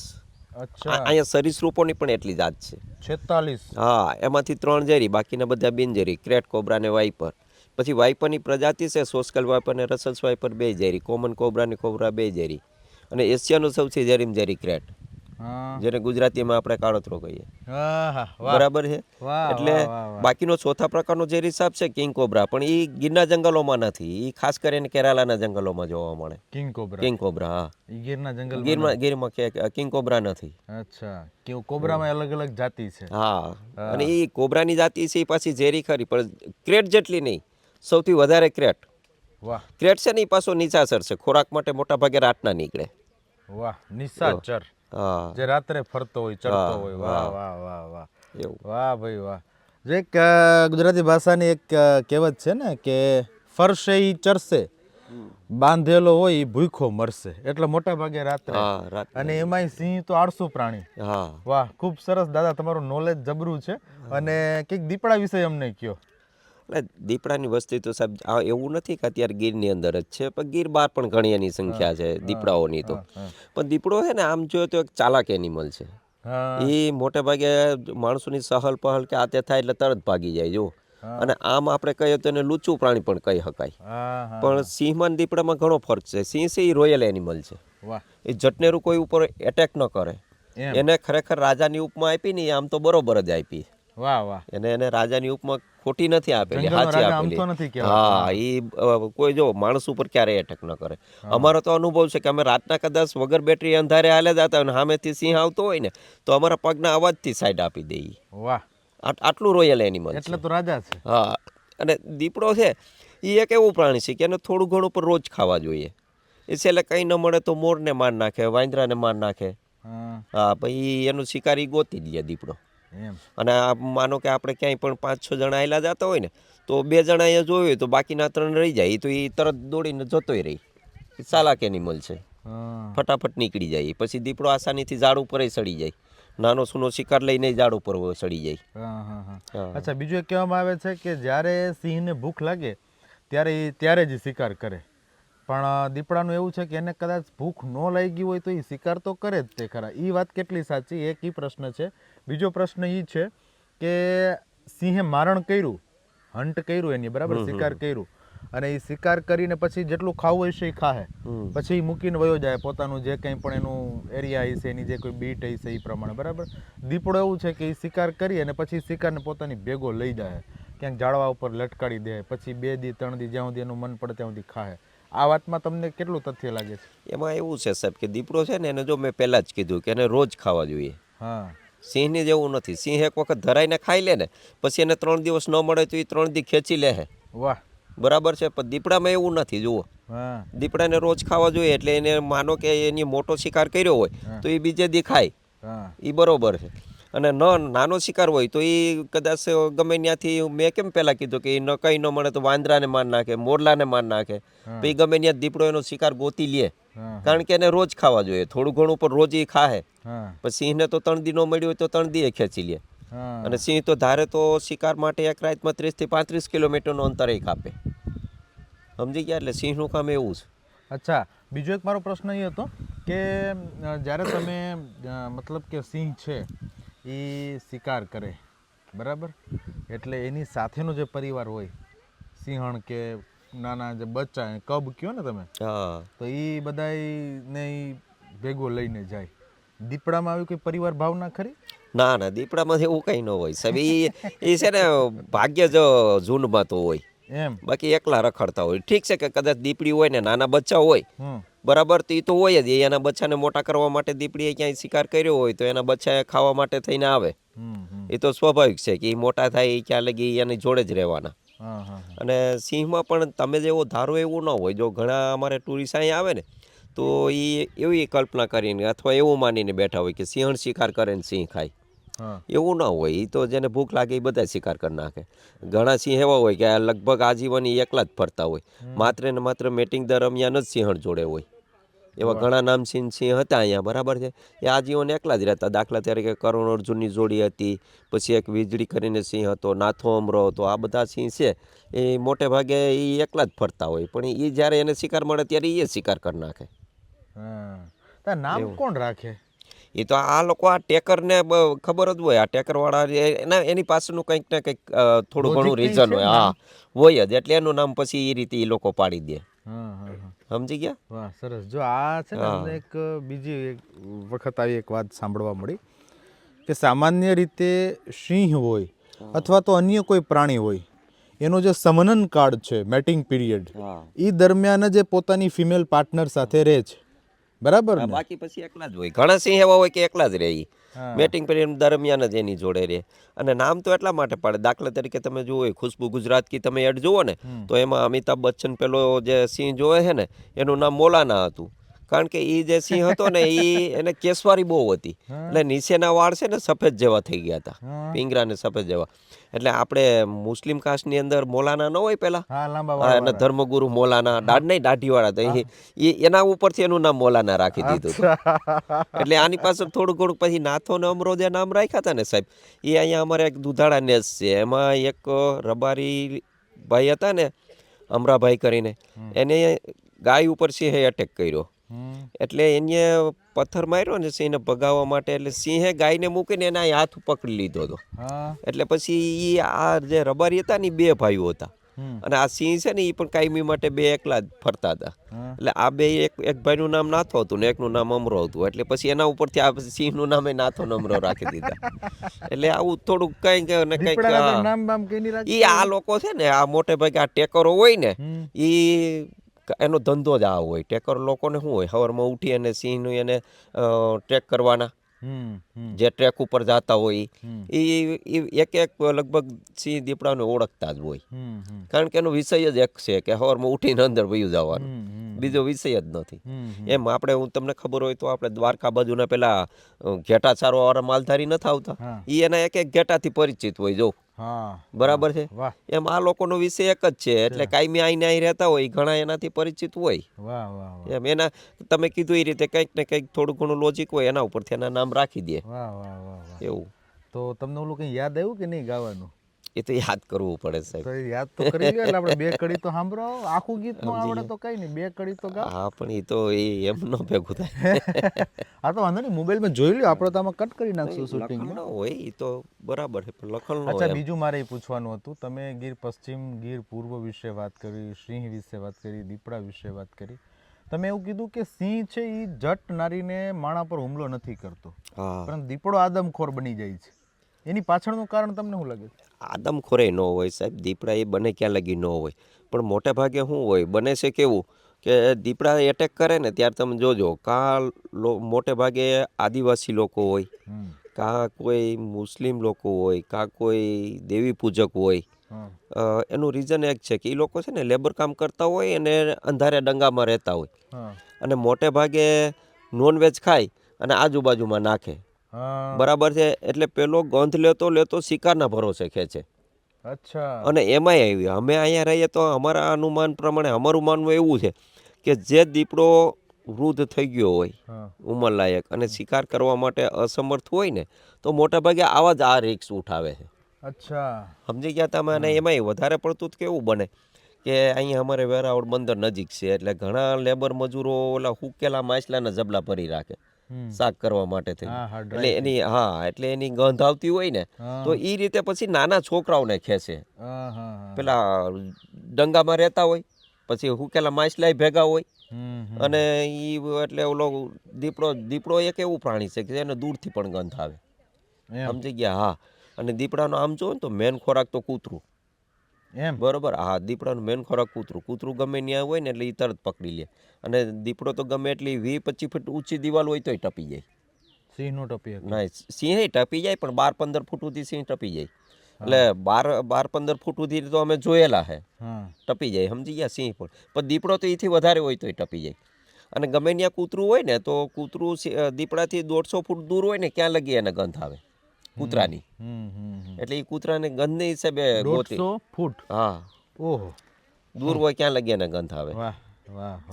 અહીંયા સરીસૃપોની પણ એટલી જાત છે. 46. હા, એમાંથી 3 ઝેરી, બાકીના બધા બિનઝેરી. ક્રેટ, કોબ્રા ને વાઇપર. પછી વાઇપરની પ્રજાતિ છે સોસ્કલ વાઇપર ને રસલ્સ વાઇપર 2 ઝેરી. કોમન કોબ્રા ને કોબ્રા 2 ઝેરી. અને એશિયાનું સૌથી ઝેરીમાં ઝેરી ક્રેટ. હા જેને ગુજરાતીમાં આપણે કાળોતરો કહીએ. આહા, વાહ બરાબર છે. વાહ એટલે વાહ, વાહ, વાહ. બાકીનો ચોથા પ્રકારનો જે રિસાબ છે કિંગ કોબ્રા, પણ એ ગીરના જંગલોમાં નથી. એ ખાસ કરીને કેરાલાના જંગલોમાં જોવા મળે. કિંગ કોબરા કિંગ કોબ્રા, હા. ઈ ગીરના જંગલમાં ગીરમાં કિંગ કોબ્રા નથી. અચ્છા કે કોબરામાં અલગ અલગ જાતિ છે. હા, અને એ કોબ્રાની જાતિ છે એ પાછી ઝેરી ખરી, પણ ક્રેટ જેટલી નહીં, સૌથી વધારે ક્રેટ. વાહ ક્રેટ છે ને એ પાછો નીચાસર છે, ખોરાક માટે મોટા ભાગે રાતના નીકળે. વાહ નિશાચર હા જે રાત્રે ફરતો હોય ચરતો હા, હોય. વાહ વાહ વાહ વાહ એવું. વાહ ભાઈ વાહ. જે એક ગુજરાતી ભાષાની એક કહેવત છે ને કે ફરશે ઈ ચરશે, બાંધેલો હોય ઈ ભૂખો મરશે. એટલે મોટા ભાગે રાત્રે. હા, રાતના. અને એમાંય સિંહ તો આળસુ પ્રાણી. હા. વાહ ખૂબ સરસ દાદા, તમારું નોલેજ જબરું છે. અને કંઈક દીપડા વિશે અમને કયો. એટલે દીપડાની વસ્તી તો સાહેબ એવું નથી કે અત્યારે ગીરની અંદર જ છે, પણ ગીર બહાર પણ ઘણી એની સંખ્યા છે દીપડાઓની તો. પણ દીપડો છે ને આમ જોઈએ તો એક ચાલાક એનિમલ છે. હા એ મોટે ભાગે માણસોની સહલ પહલ કે આતે થાય એટલે તરત ભાગી જાય જો. અને આમ આપણે કહીએ તો એને લૂચું પ્રાણી પણ કહી શકાય. હા હા પણ સિંહમાં ને દીપડામાં ઘણો ફરક છે. સિંહ છે એ રોયલ એનિમલ છે. વાહ એ જટનેરું કોઈ ઉપર એટેક ન કરે. એમ એને ખરેખર રાજાની ઉપમા આપી ને આમ તો બરોબર જ આપી. વાહ વાહ એને રાજાની ઉપમા ખોટી નથી આપેલી, જંગલનો સાચી રાજા આપેલી. અમથો નથી કહેવાતો. હા, એ કોઈ જો માણસ ઉપર ક્યારેય એટેક ન કરે. અમારો તો અનુભવ છે કે અમે રાતના કદાચ વગર બેટરી અંધારે હાલે જતા હોય ને સામેથી સિંહ આવતો હોય ને તો અમારા પગના અવાજથી સાઈડ આપી દઈએ. વાહ આટલું રોયલ એનિમલ એટલે છે. તો રાજા છે. હા, અને દીપડો છે એ એક એવું પ્રાણી છે કે એને થોડું ઘણું પર રોજ ખાવા જોઈએ. એ છેલ્લે કંઈ ન મળે તો મોરને માર નાખે, વાંદરાને માર નાખે. હા હા, પછી એનું શિકારી ગોતી દે દીપડો. એમ અને માનો કે આપણે ક્યાંય પણ 5-6 જણા આયલા જતા હોય ને તો 2 જણા એ જોયું હોય તો બાકીના 3 રહી જાય. તો એ તરત દોડીને જતોય રહી. એ ચાલાક એનિમલ છે. હા ફટાફટ નીકળી જાય. પછી દીપડો આસાનીથી ઝાડ ઉપર સડી જાય. નાનો સૂનો શિકાર લઈને ઝાડ ઉપર સડી જાય. હા હા હા. હા. અચ્છા, બીજું એક કહેવામાં આવે છે કે જ્યારે સિંહને ભૂખ લાગે ત્યારે જ શિકાર કરે. પણ દીપડાનું એવું છે કે એને કદાચ ભૂખ ન લાગી હોય તો એ શિકાર તો કરે જ તે ખરા. એ વાત કેટલી સાચી, એક એ પ્રશ્ન છે. બીજો પ્રશ્ન એ છે કે સિંહે મારણ કર્યું, હન્ટ કર્યું એની, બરાબર, શિકાર કર્યું, અને એ શિકાર કરીને પછી જેટલું ખાવું હોય છે એ ખાહે, પછી મૂકીને વયો જાય પોતાનું જે કંઈ પણ એનું એરિયા હશે, એની જે કોઈ બીટ હશે એ પ્રમાણે, બરાબર. દીપડો એવું છે કે એ શિકાર કરી અને પછી શિકારને પોતાની ભેગો લઈ જાય, ક્યાંક ઝાડવા ઉપર લટકાડી દે, પછી 2 દી 3 દી જ્યાં સુધી એનું મન પડે ત્યાં સુધી ખાહે. આ વાતમાં તમને કેટલું તથ્ય લાગે છે? એમાં એવું છે સાહેબ કે દીપડો છે ને એને જો મેં પહેલાં જ કીધું કે એને રોજ ખાવા જોઈએ. હા સિંહની જેવું નથી. સિંહ એક વખત ધરાઈને ખાઈ લે ને પછી એને 3 દિવસ ન મળે તો એ 3 દી ખેંચી લે. વાહ બરાબર છે. પણ દીપડામાં એવું નથી. જુઓ, હા દીપડાને રોજ ખાવા જોઈએ. એટલે એને માનો કે એની મોટો શિકાર કર્યો હોય તો એ બીજે દી ખાય, હા એ બરોબર છે. અને નાનો શિકાર હોય તો એ કદાચ ગમે ત્યાંથી, મેં કેમ પહેલાં કીધું કે એ કંઈ ન મળે તો વાંદરાને માર નાખે, મોરલાને માર નાખે, તો એ ગમે ત્યાં દીપડો એનો શિકાર ગોતી લે. હા કારણ કે એને રોજ ખાવા જોઈએ. થોડું ઘણું પર રોજ એ ખાહે. હા પછી સિંહને તો 3 દી ન મળ્યું હોય તો 3 દીએ ખેંચી લે. હા અને સિંહ તો ધારે તો શિકાર માટે એક રાતમાં 30 થી 35 કિલોમીટરનું અંતર એ કાપે. સમજી ગયા? એટલે સિંહનું કામ એવું છે. અચ્છા, બીજો એક મારો પ્રશ્ન એ હતો કે જ્યારે તમે મતલબ કે સિંહ છે એ શિકાર કરે, બરાબર, એટલે એની સાથેનો જે પરિવાર હોય, સિંહણ કે નાના જે બચ્ચા કબ કયો ને તમે, હા, તો એ બધાને ઈ ભેગો લઈને જાય. દીપડામાં આવી કોઈ પરિવાર ભાવના ખરી? ના ના, દીપડામાં એવું કંઈ ન હોય સાહેબ. એ છે ને ભાગ્ય જ ઝૂંડમાં તો હોય, એમ બાકી એકલા રખડતા હોય. ઠીક છે કે કદાચ દીપડી હોય ને નાના બચ્ચા હોય, હમ બરાબર, તો એ તો હોય જ. એના બચ્ચાને મોટા કરવા માટે દીપડીએ ક્યાંય શિકાર કર્યો હોય તો એના બચ્ચા ખાવા માટે થઈને આવે. એ તો સ્વાભાવિક છે કે એ મોટા થાય એ ક્યાં લગી એની જોડે જ રહેવાના. હા હા અને સિંહમાં પણ તમે જેવો ધારો એવું ન હોય. જો ઘણા અમારે ટુરિસ્ટ અહીં આવે ને તો એ એવી કલ્પના કરીને અથવા એવું માનીને બેઠા હોય કે સિંહણ શિકાર કરે ને સિંહ ખાય. હા એવું ના હોય. એ તો જેને ભૂખ લાગે એ બધા શિકાર કરી નાખે. ઘણા સિંહ એવા હોય કે આ લગભગ આજીવન એકલા જ ફરતા હોય. માત્ર ને માત્ર મેટિંગ દરમિયાન જ સિંહણ જોડે હોય. એવા વાહ ઘણા નામચીન સિંહ હતા અહીંયા, બરાબર છે. એ આજીવન એકલા જ રહેતા. દાખલા તરીકે કરુણ અર્જુનની જોડી હતી, પછી એક વીજળી કરીને સિંહ હતો, નાથો અમરો હતો. આ બધા સિંહ છે એ મોટે ભાગે એ એકલા જ ફરતા હોય. પણ એ જ્યારે એને શિકાર મળે ત્યારે એ શિકાર કરી નાખે. હા. નામ એવું કોણ રાખે? એ તો આ લોકો આ ટેકરને ખબર જ હોય, આ ટેકરવાળા એની પાસેનું કંઈક ને કંઈક થોડું ઘણું રીઝન હોય. હા, હોય જ, એટલે એનું નામ પછી એ રીતે એ લોકો પાડી દે. સમજી ગયા? વાહ, સરસ. જો આ છે ને અમને એક બીજી એક વખત આવી એક વાત સાંભળવા મળી કે સામાન્ય રીતે સિંહ હોય અથવા તો અન્ય કોઈ પ્રાણી હોય, એનો જે સમનન કાળ છે, મેટિંગ પીરિયડ, એ દરમિયાન જ પોતાની ફિમેલ પાર્ટનર સાથે રહે છે, બરાબર ને? બાકી પછી એકલા જ હોય. ઘણા સિંહ એવા હોય કે એકલા જ રહે, મેટિંગ પીરિયડ દરમિયાન જ એની જોડે રહે. અને નામ તો એટલા માટે પાડે, દાખલા તરીકે તમે જુઓ ખુશ્બુ ગુજરાત કી તમે એડ જુઓ ને, તો એમાં અમિતાભ બચ્ચન પેલો જે સિંહ જોવે છે ને, એનું નામ મોલાના હતું. કારણ કે એ જે સિંહ હતો ને, એને કેસવારી બહુ હતી, એટલે નીચેના વાળ છે ને સફેદ જેવા થઈ ગયા હતા, પીંગરા ને સફેદ જેવા. એટલે આપણે મુસ્લિમ કાસ્ટની અંદર મોલાના ન હોય પેલા, એના ધર્મગુરુ મોલાના, દાઢી વાળા હતા, એના ઉપરથી એનું નામ મોલાના રાખી દીધું હતું. એટલે આની પાછળ થોડું ઘણું પછી નાથો ને અમરો જે નામ રાખ્યા હતા ને સાહેબ, એ અહીંયા અમારે એક દુધાળા નેસ છે, એમાં એક રબારી ભાઈ હતા ને, અમરાભાઈ કરીને, એને ગાય ઉપર સિંહે એટેક કર્યો. એટલે એને પથ્થર માર્યો ને સિંહને ભગાવવા માટે, એટલે સિંહે ગાયને મૂકીને એના હાથ પકડી લીધો હતો. એટલે પછી આ જે રબારી હતા ને, બે ભાઈઓ હતા, અને આ સિંહ છે ને એ પણ કાયમી માટે બે એકલા જ ફરતા હતા. એટલે આ બે એક ભાઈનું નામ નાથો હતું ને એકનું નામ અમરો હતું, એટલે પછી એના ઉપરથી આ સિંહનું નામ નાથો ને અમરો રાખી દીધા. એટલે આવું થોડુંક કંઈક ને કંઈક ઈ આ લોકો છે ને, આ મોટે ભાગે આ ટેકરો હોય ને, ઈ એનો ધંધો જ આ હોય. ટેકર લોકોને શું હોય, સવારમાં ઉઠી અને સિંહનું એને ટ્રેક કરવાના, જે ટ્રેક ઉપર જતા હોય એ એક લગભગ સિંહ દીપડાને ઓળખતા જ હોય. કારણ કે એનો વિષય જ એક છે કે સવારમાં ઉઠીને અંદર વયું જવાનું, બીજો વિષય જ નથી. એમ આપણે, હું તમને ખબર હોય તો આપણે દ્વારકા બાજુના પેલા ઘેટા ચારવા વાળા માલધારી નથી આવતા, એ એના એક એક ઘેટાથી પરિચિત હોય. જો બરાબર છે, એમ આ લોકોનો વિષય એક જ છે. એટલે કાયમી આઈને અહીં રહેતા હોય, ઘણા એનાથી પરિચિત હોય. એમ એના તમે કીધું એ રીતે કંઈક ને કંઈક થોડું ઘણું લોજિક હોય, એના ઉપરથી એના નામ રાખી દે. એવું. તો તમને ઓલું કંઈ યાદ આવ્યું કે નહીં ગાવાનું? એ તો યાદ કરવું પડે સાહેબ. તો યાદ તો કરી લો, એટલે આપણે બે કડી તો સાંભળો. આખું ગીત નો આવડે તો કઈ નહીં, બે કડી તો ગાઓ. હા, પણ એ તો એમ ન ભેગું થાય. હા, તો વાંધો નહીં, મોબાઈલમાં જોઈ લ્યો, આપણે તો આમાં કટ કરી નાખશું શૂટિંગમાં. હોય એ તો બરાબર છે, પણ લખણ નો. અચ્છા, બીજું મારે એ પૂછવાનું હતું, તમે ગીર પશ્ચિમ, ગીર પૂર્વ વિશે વાત કરી, સિંહ વિશે વાત કરી, દીપડા વિશે વાત કરી. તમે એવું કીધું કે સિંહ છે એ જટ નારીને માણા પર હુમલો નથી કરતો, પરંતુ દીપડો આદમખોર બની જાય છે. એની પાછળનું કારણ તમને શું લાગે છે? આદમખોરે ન હોય સાહેબ, દીપડા એ બને ક્યાં લગી ન હોય, પણ મોટે ભાગે શું હોય, બને છે કેવું કે દીપડા એટેક કરે ને ત્યારે તમે જોજો, મોટે ભાગે આદિવાસી લોકો હોય, કાં કોઈ મુસ્લિમ લોકો હોય, કાં કોઈ દેવી પૂજક હોય. એનું રીઝન એક છે કે એ લોકો છે ને લેબર કામ કરતા હોય અને અંધારે ડંગામાં રહેતા હોય, અને મોટે ભાગે નોનવેજ ખાય અને આજુબાજુમાં નાખે. બરાબર છે, એટલે પેલો ગંધ લેતો શિકારના ભરોસે ખેંચે. અને એમાંય આવી, અમે અહીંયા રહીએ તો અમારા અનુમાન પ્રમાણે અમારું માનવું એવું છે કે જે દીપડો વૃદ્ધ થઈ ગયો હોય, ઉંમરલાયક, અને શિકાર કરવા માટે અસમર્થ હોય ને, તો મોટા ભાગે આવા જ આ રિસ્ક ઉઠાવે છે. સમજી ગયા તમે? અને એમાંય વધારે પડતું કેવું બને કે અહીંયા અમારે વેરાવળ બંદર નજીક છે, એટલે ઘણા લેબર મજૂરો ઓલા હુકેલા માછલાના જબલા ભરી રાખે શાક કરવા માટે થઈ. એટલે એની ગંધ આવતી હોય ને, તો એ રીતે પછી નાના છોકરાઓને ખેંચે. પેલા ડંગામાં રહેતા હોય, પછી હુકેલા માછલા ભેગા હોય, અને ઈ એટલે ઓલો દીપડો એક એવું પ્રાણી છે કે એને દૂરથી પણ ગંધ આવે. સમજી ગયા? હા. અને દીપડાનો આમ જો ને તો મેન ખોરાક તો કૂતરું. બરોબર. હા, દીપડાનો મેન ખોરાક કૂતરું ગમે ત્યાં હોય ને એટલે એ તરત પકડી લે. અને દીપડો તો ગમે એટલી 20-25 ફૂટ ઊંચી દિવાલ હોય તોય ટપી જાય. સિંહ નો ટપી ના, સિંહ ટપી જાય, પણ 12-15 ફૂટ સુધી સિંહ ટપી જાય. એટલે 12-15 ફૂટ સુધી તો અમે જોયેલા છે, ટપી જાય. સમજી ગયા? સિંહ પણ દીપડો તો એથી વધારે હોય તોય ટપી જાય. અને ગમે ત્યાં કૂતરું હોય ને, તો કૂતરું દીપડાથી 150 ફૂટ દૂર હોય ને, ક્યાં લગી એને ગંધ આવે કૂતરાની. એટલે એ કૂતરાને ગંધને હિસાબે 150 ફૂટ. હા, ઓહો, દૂર હોય ક્યાં લગી એને ગંધ આવે.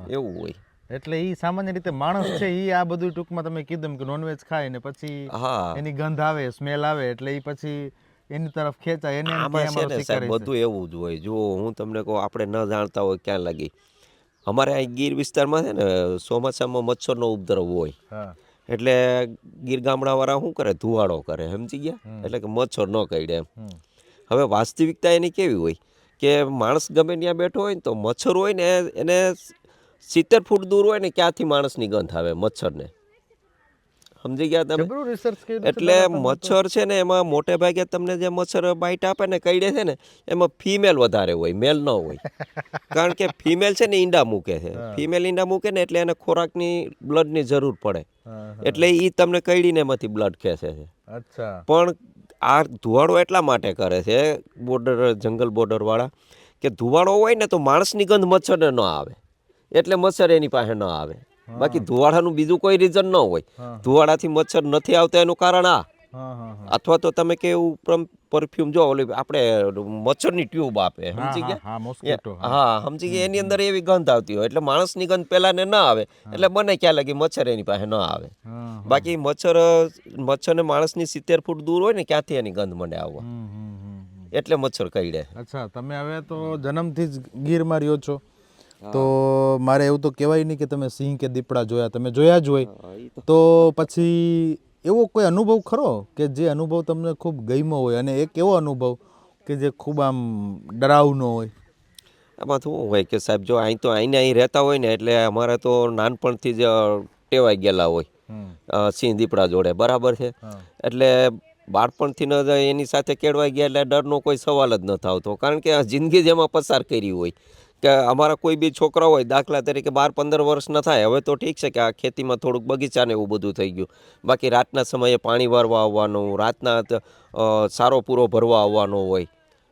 એવું હોય. એટલે એ સામાન્ય રીતે માણસ છે, એ આ બધું ટૂંકમાં તમે કીધું કે નોનવેજ ખાય ને પછી એની ગંધ આવે, સ્મેલ આવે, એટલે એ પછી એની તરફ ખેંચાય. એને બધું એવું જ હોય. જો હું તમને કહું, આપણે ન જાણતા હોય ક્યાં લગી. અમારે અહીં ગીર વિસ્તારમાં છે ને, ચોમાસામાં મચ્છરનો ઉપદ્રવ હોય, એટલે ગીર ગામડાવાળા શું કરે, ધુવાડો કરે, સમજી ગયા, એટલે કે મચ્છર ન કરડે એમ. હવે વાસ્તવિકતા એની કેવી હોય કે માણસ ગમે ત્યાં બેઠો હોય ને તો મચ્છર હોય ને એને 70 ફૂટ દૂર હોય ને ક્યાંથી માણસની ગંધ આવે મચ્છરને, સમજી ગયા તમે. જબરું રિસર્ચ કર્યું છે એટલે દાદા તમે તો. મચ્છર છે ને એમાં મોટે ભાગે તમને જે મચ્છર બાઈટ આપે ને કરડે છે ને એમાં ફિમેલ વધારે હોય, મેલ ન હોય. કારણ કે ફિમેલ છે ને ઈંડા મૂકે છે, ફિમેલ ઈંડા મૂકે ને એટલે એને ખોરાકની બ્લડની જરૂર પડે, એટલે એ તમને કરડીને એમાંથી બ્લડ ખેંચે છે. અચ્છા. પણ આ ધુવાડો એટલા માટે કરે છે બોર્ડર, જંગલ બોર્ડર વાળા, કે ધુવાડો હોય ને તો માણસની ગંધ મચ્છરને ન આવે, એટલે મચ્છર એની પાસે ન આવે. બાકી ધુવાડાનું બીજું કોઈ રીઝન ન હોય. ધુવાડાથી મચ્છર નથી આવતા એનું કારણ આ, અથવા તો તમે કે એવું પરફ્યુમ જો ઓલી આપણે મચ્છરની ટ્યુબ આપે, સમજી ગયા. હા મોસ્કીટો. હા, સમજી ગયા, એની અંદર એવી ગંધ આવતી હોય એટલે માણસની ગંધ પેલાને ન આવે, એટલે મને ક્યાં લાગી મચ્છર એની પાસે ન આવે. બાકી મચ્છરને માણસની 70 ફૂટ દૂર હોય ને ક્યાંથી એની ગંધ મને આવવા, એટલે મચ્છર કરડે. અચ્છા, તમે હવે તો જન્મથી જ ગીરમાં રહ્યો છો, તો મારે એવું તો કહેવાય નહીં કે તમે સિંહ કે દીપડા જોયા, તમે જોયા જ હોય. તો પછી એવો કોઈ અનુભવ ખરો કે જે અનુભવ તમને ખૂબ ગમ્યો હોય, અને એક એવો અનુભવ કે જે ખૂબ આમ ડરાવનો હોય? આમાં શું હોય કે સાહેબ, જો અહીં તો અહીં રહેતા હોય ને એટલે અમારે તો નાનપણથી જ ટેવાઈ ગયેલા હોય સિંહ દીપડા જોડે, બરાબર છે. એટલે બાળપણથી ન એની સાથે કેળવાઈ ગયા એટલે ડરનો કોઈ સવાલ જ ન આવતો, કારણ કે જિંદગી જ એમાં પસાર કરી હોય. કે અમારા કોઈ બી છોકરા હોય, દાખલા તરીકે 12-15 વર્ષ ન થાય, હવે તો ઠીક છે કે આ ખેતીમાં થોડુંક બગીચાને એવું બધું થઈ ગયું, બાકી રાતના સમયે પાણી વારવા આવવાનું, રાતના સારો પૂરો ભરવા આવવાનો હોય,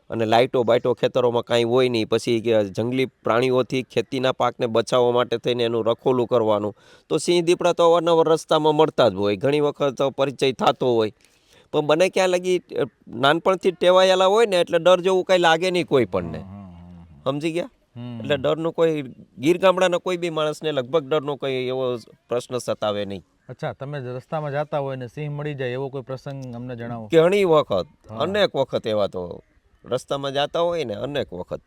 અને લાઇટો બાઇટો ખેતરોમાં કાંઈ હોય નહીં. પછી જંગલી પ્રાણીઓથી ખેતીના પાકને બચાવવા માટે થઈને એનું રખોલું કરવાનું. તો સિંહ દીપડા તો અવારનવાર રસ્તામાં મળતા જ હોય, ઘણી વખત પરિચય થતો હોય, પણ મને ક્યાં લાગી નાનપણથી જ ટેવાયેલા હોય ને એટલે ડર જેવું કાંઈ લાગે નહીં કોઈ પણને, સમજી ગયા. એટલે ડરનો કોઈ ગીર ગામડાના કોઈ બી માણસને લગભગ ડરનો કોઈ એવો પ્રશ્ન સતાવે નહીં. અચ્છા, તમે રસ્તામાં જતા હોય ને સિંહ મળી જાય એવો કોઈ પ્રસંગ અમને જણાવો. ઘણી વખત, અનેક વખત એવા તો રસ્તામાં જતા હોય ને અનેક વખત.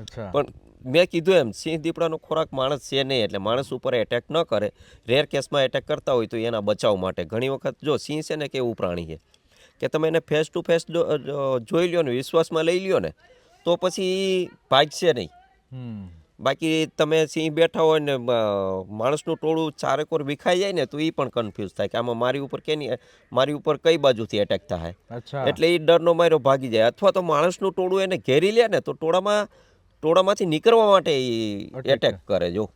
અચ્છા. પણ મેં કીધું એમ, સિંહ દીપડાનો ખોરાક માણસ છે નહીં, એટલે માણસ ઉપર એટેક ન કરે. રેર કેસમાં એટેક કરતા હોય તો એના બચાવ માટે ઘણી વખત, જો સિંહ છે ને કે એવું પ્રાણી છે કે તમે એને ફેસ ટુ ફેસ જોઈ લ્યો ને, વિશ્વાસમાં લઈ લ્યો ને, તો પછી ભાગશે નહીં. બાકી તમે સિંહ બેઠા હોય ને માણસનું ટોળું ચારેકોર વિખાઈ જાય ને તો એ પણ કન્ફ્યુઝ થાય કે આમાં મારી ઉપર કઈ બાજુથી એટેક થાય. એટલે એ ડરનો માર્યો ભાગી જાય, અથવા તો માણસનું ટોળું એને ઘેરી લે ને તો ટોળામાંથી નીકળવા માટે એટેક કરે, જો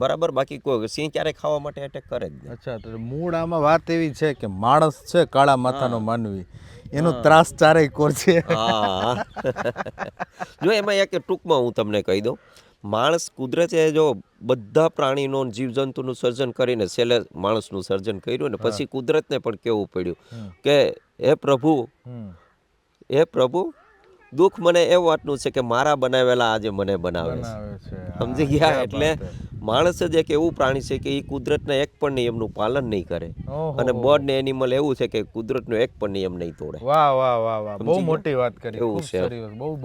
બરાબર. બાકી કોઈ સિંહ ક્યારે ખાવા માટે એટેક કરે જ નહીં. અચ્છા, તો મૂળ આમાં વાત એવી છે કે માણસ છે કાળા માથાનો માનવી, એનો ત્રાસ ચારેય કોર છે. હા, જો એમાં એક ટૂંકમાં હું તમને કહી દઉં, માણસ કુદરતે જો બધા પ્રાણીનો જીવજંતુનું સર્જન કરીને છેલ્લે માણસનું સર્જન કર્યું ને પછી કુદરતને પણ કહેવું પડ્યું કે હે પ્રભુ, દુઃખ મને એ વાતનું છે કે મારા બનાવેલા આજે મને બનાવે છે, સમજી ગયા. એટલે માણસ જ એક એવું પ્રાણી છે કે એ કુદરતના એક પણ નિયમનું પાલન નહીં કરે, અને બર્ડ ને એનિમલ એવું છે કે કુદરતનો એક પણ નિયમ નહીં તોડે. વાહ વાહ વાહ વાહ, બહુ મોટી વાત કરી, એવું છે,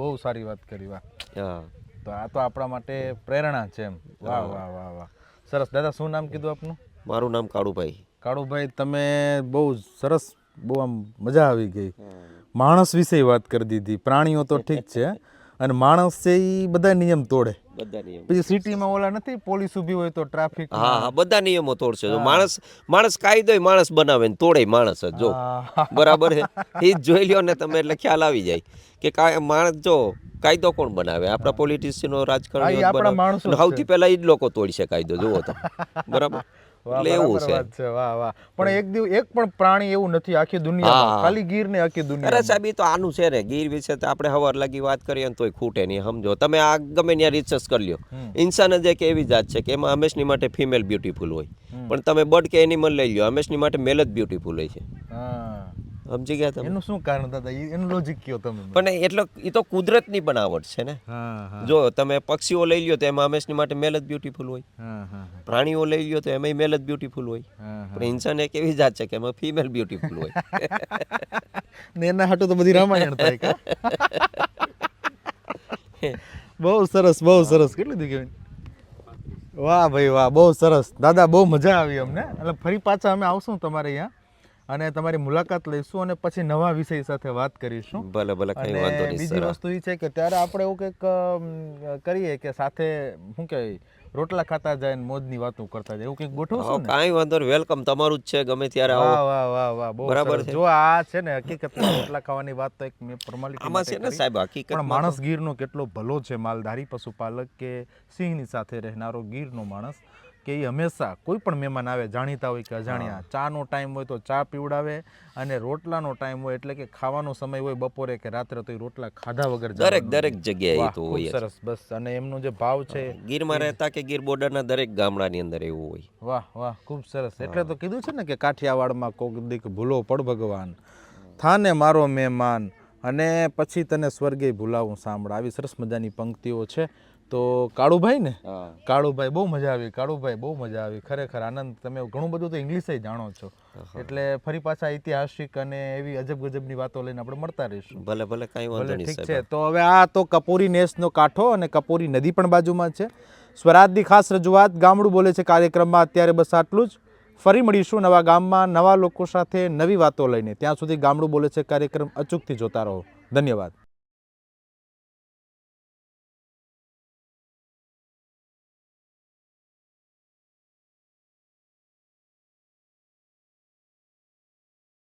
બહુ સારી વાત કરી. વાહ. હા, તો આ તો આપણા માટે પ્રેરણા છે એમ. વાહ વાહ વાહ વાહ, સરસ. દાદા, શું નામ કીધું આપનું? મારું નામ કાળુભાઈ. કાળુભાઈ, તમે બહુ સરસ, બહુ આમ મજા આવી ગઈ. માણસ વિશે વાત કરી દીધી, પ્રાણીઓ તો ઠીક છે, અને માણસ છે એ બધા નિયમ તોડે. પછી સિટીમાં ઓલા નથી, પોલીસ ઊભી હોય તો ટ્રાફિક, હા, બધા નિયમો તોડશે. જો માણસ કાયદો માણસ બનાવે ને તોડે માણસ જ, જો બરાબર છે. એ જ જોઈ લ્યો ને તમે એટલે ખ્યાલ આવી જાય કે માણસ જો કાયદો કોણ બનાવે? આપણા પોલિટિશિયનો, રાજકારણીઓ. સૌથી પહેલા એ જ લોકો તોડશે કાયદો, જુઓ તો, બરાબર. એટલે એવું છે. વાહ વાહ. પણ એક પણ પ્રાણી એવું નથી આખી દુનિયામાં, ખાલી ગીર ને આખી દુનિયા. અરે સાહેબ, તો આનું છે ને, ગીર વિશે તો આપણે હવાર લાગી વાત કરીએ ને તોય ખૂટે નહીં. સમજો તમે આ ગમે ત્યાં રિસર્ચ કરી લ્યો, ઇન્સાન જ એક એવી જાત છે કે એમાં હંમેશની માટે ફિમેલ બ્યુટીફુલ હોય, પણ તમે બર્ડ કે એનિમલ લઈ લ્યો, હંમેશની માટે મેલ જ બ્યુટીફુલ હોય છે. સમજી ગયા તમે? એનું શું કારણ દાદા? એનું લોજિક કયો તમે? પણ એટલે એ તો કુદરતની બનાવટ છે ને. જો તમે પક્ષીઓ લઈ લ્યો તો એમાં હંમેશની માટે મેલ જ બ્યુટીફુલ હોય, પ્રાણીઓ લઈ લ્યો તો એમાં મેલ જ બ્યુટીફુલ હોય, પણ ઇન્સાન એક એવી જાત છે કે એમાં ફિમેલ બ્યુટીફુલ હોય. ને એના હાટુ તો બધી રામાયણ થાય કે. બહુ સરસ, બહુ સરસ. કેટલું દીધું? વાહ ભાઈ વાહ, બહુ સરસ દાદા, બહુ મજા આવી અમને. એટલે ફરી પાછા અમે આવશું તમારે અહીંયા અને તમારી મુલાકાત લઈશું અને પછી નવા વિષય સાથે વાત કરીશું. ભલે ભલે, કઈ વાંધો અને નહીં બીજી સર. વસ્તુ એ છે કે ત્યારે આપણે એવું કંઈક કરીએ કે સાથે શું કહેવાય રોટલા ખાતા જાય ને મોજની વાતો કરતા જાય, એવું કંઈક ગોઠવશું ને? કાંઈ વાંધો નહીં, વેલકમ તમારું જ છે, ગમે ત્યારે આવો. વાહ વાહ વાહ વાહ, બહુ બરાબર સરસ. છે. જો આ છે ને હકીકતમાં રોટલા ખાવાની વાત તો એક મેં ફોર્માલિટી આમાં માટે છે ને કરી. સાહેબ, પણ હકીકતમાં માણસ ગીરનો કેટલો ભલો છે, માલધારી પશુપાલક કે સિંહની સાથે રહેનારો ગીરનો માણસ, કે એ હંમેશા કોઈ પણ મહેમાન આવે, જાણીતા હોય કે અજાણ્યા, ચાનો ટાઈમ હોય તો ચા પીવડાવે, અને રોટલાનો ટાઈમ હોય એટલે કે ખાવાનો સમય હોય બપોરે કે રાત્રે, તો એ રોટલા ખાધા વગર દરેક જવાનું દરેક નહીં. જગ્યાએ એ વાહ, તો ખૂબ હોય જ. સરસ. બસ, અને એમનો જે ભાવ છે, ગીરમાં રહેતા કે ગીર બોર્ડરના દરેક ગામડાની અંદર એવું હોય. વાહ વાહ, ખૂબ સરસ. એટલે તો કીધું છે ને કે કાઠિયાવાડમાં કોક દીક ભૂલો પડ ભગવાન, થાને મારો મહેમાન, અને પછી તને સ્વર્ગે ભૂલાવું સાંભળા. આવી સરસ મજાની પંક્તિઓ છે. તો કાળુભાઈ ને, કાળુભાઈ, બહુ મજા આવી. કાળુભાઈ, બહુ મજા આવી, ખરેખર આનંદ. તમે ઘણું બધું તો ઇંગ્લિશે જાણો છો, એટલે ફરી પાછા ઐતિહાસિક અને એવી અજબ ગજબની વાતો લઈને આપણે મળતા રહીશું. ભલે ભલે, કાંઈ વાંધો ભલે, નહીં ઠીક સાહેબ. છે. તો હવે આ તો કપૂરી નેસનો કાંઠો અને કપૂરી નદી પણ બાજુમાં છે. સ્વરાજની ખાસ રજૂઆત ગામડું બોલે છે કાર્યક્રમમાં અત્યારે બસ આટલું જ. ફરી મળીશું નવા ગામમાં નવા લોકો સાથે નવી વાતો લઈને. ત્યાં સુધી ગામડું બોલે છે કાર્યક્રમ અચૂકથી જોતા રહો. ધન્યવાદ.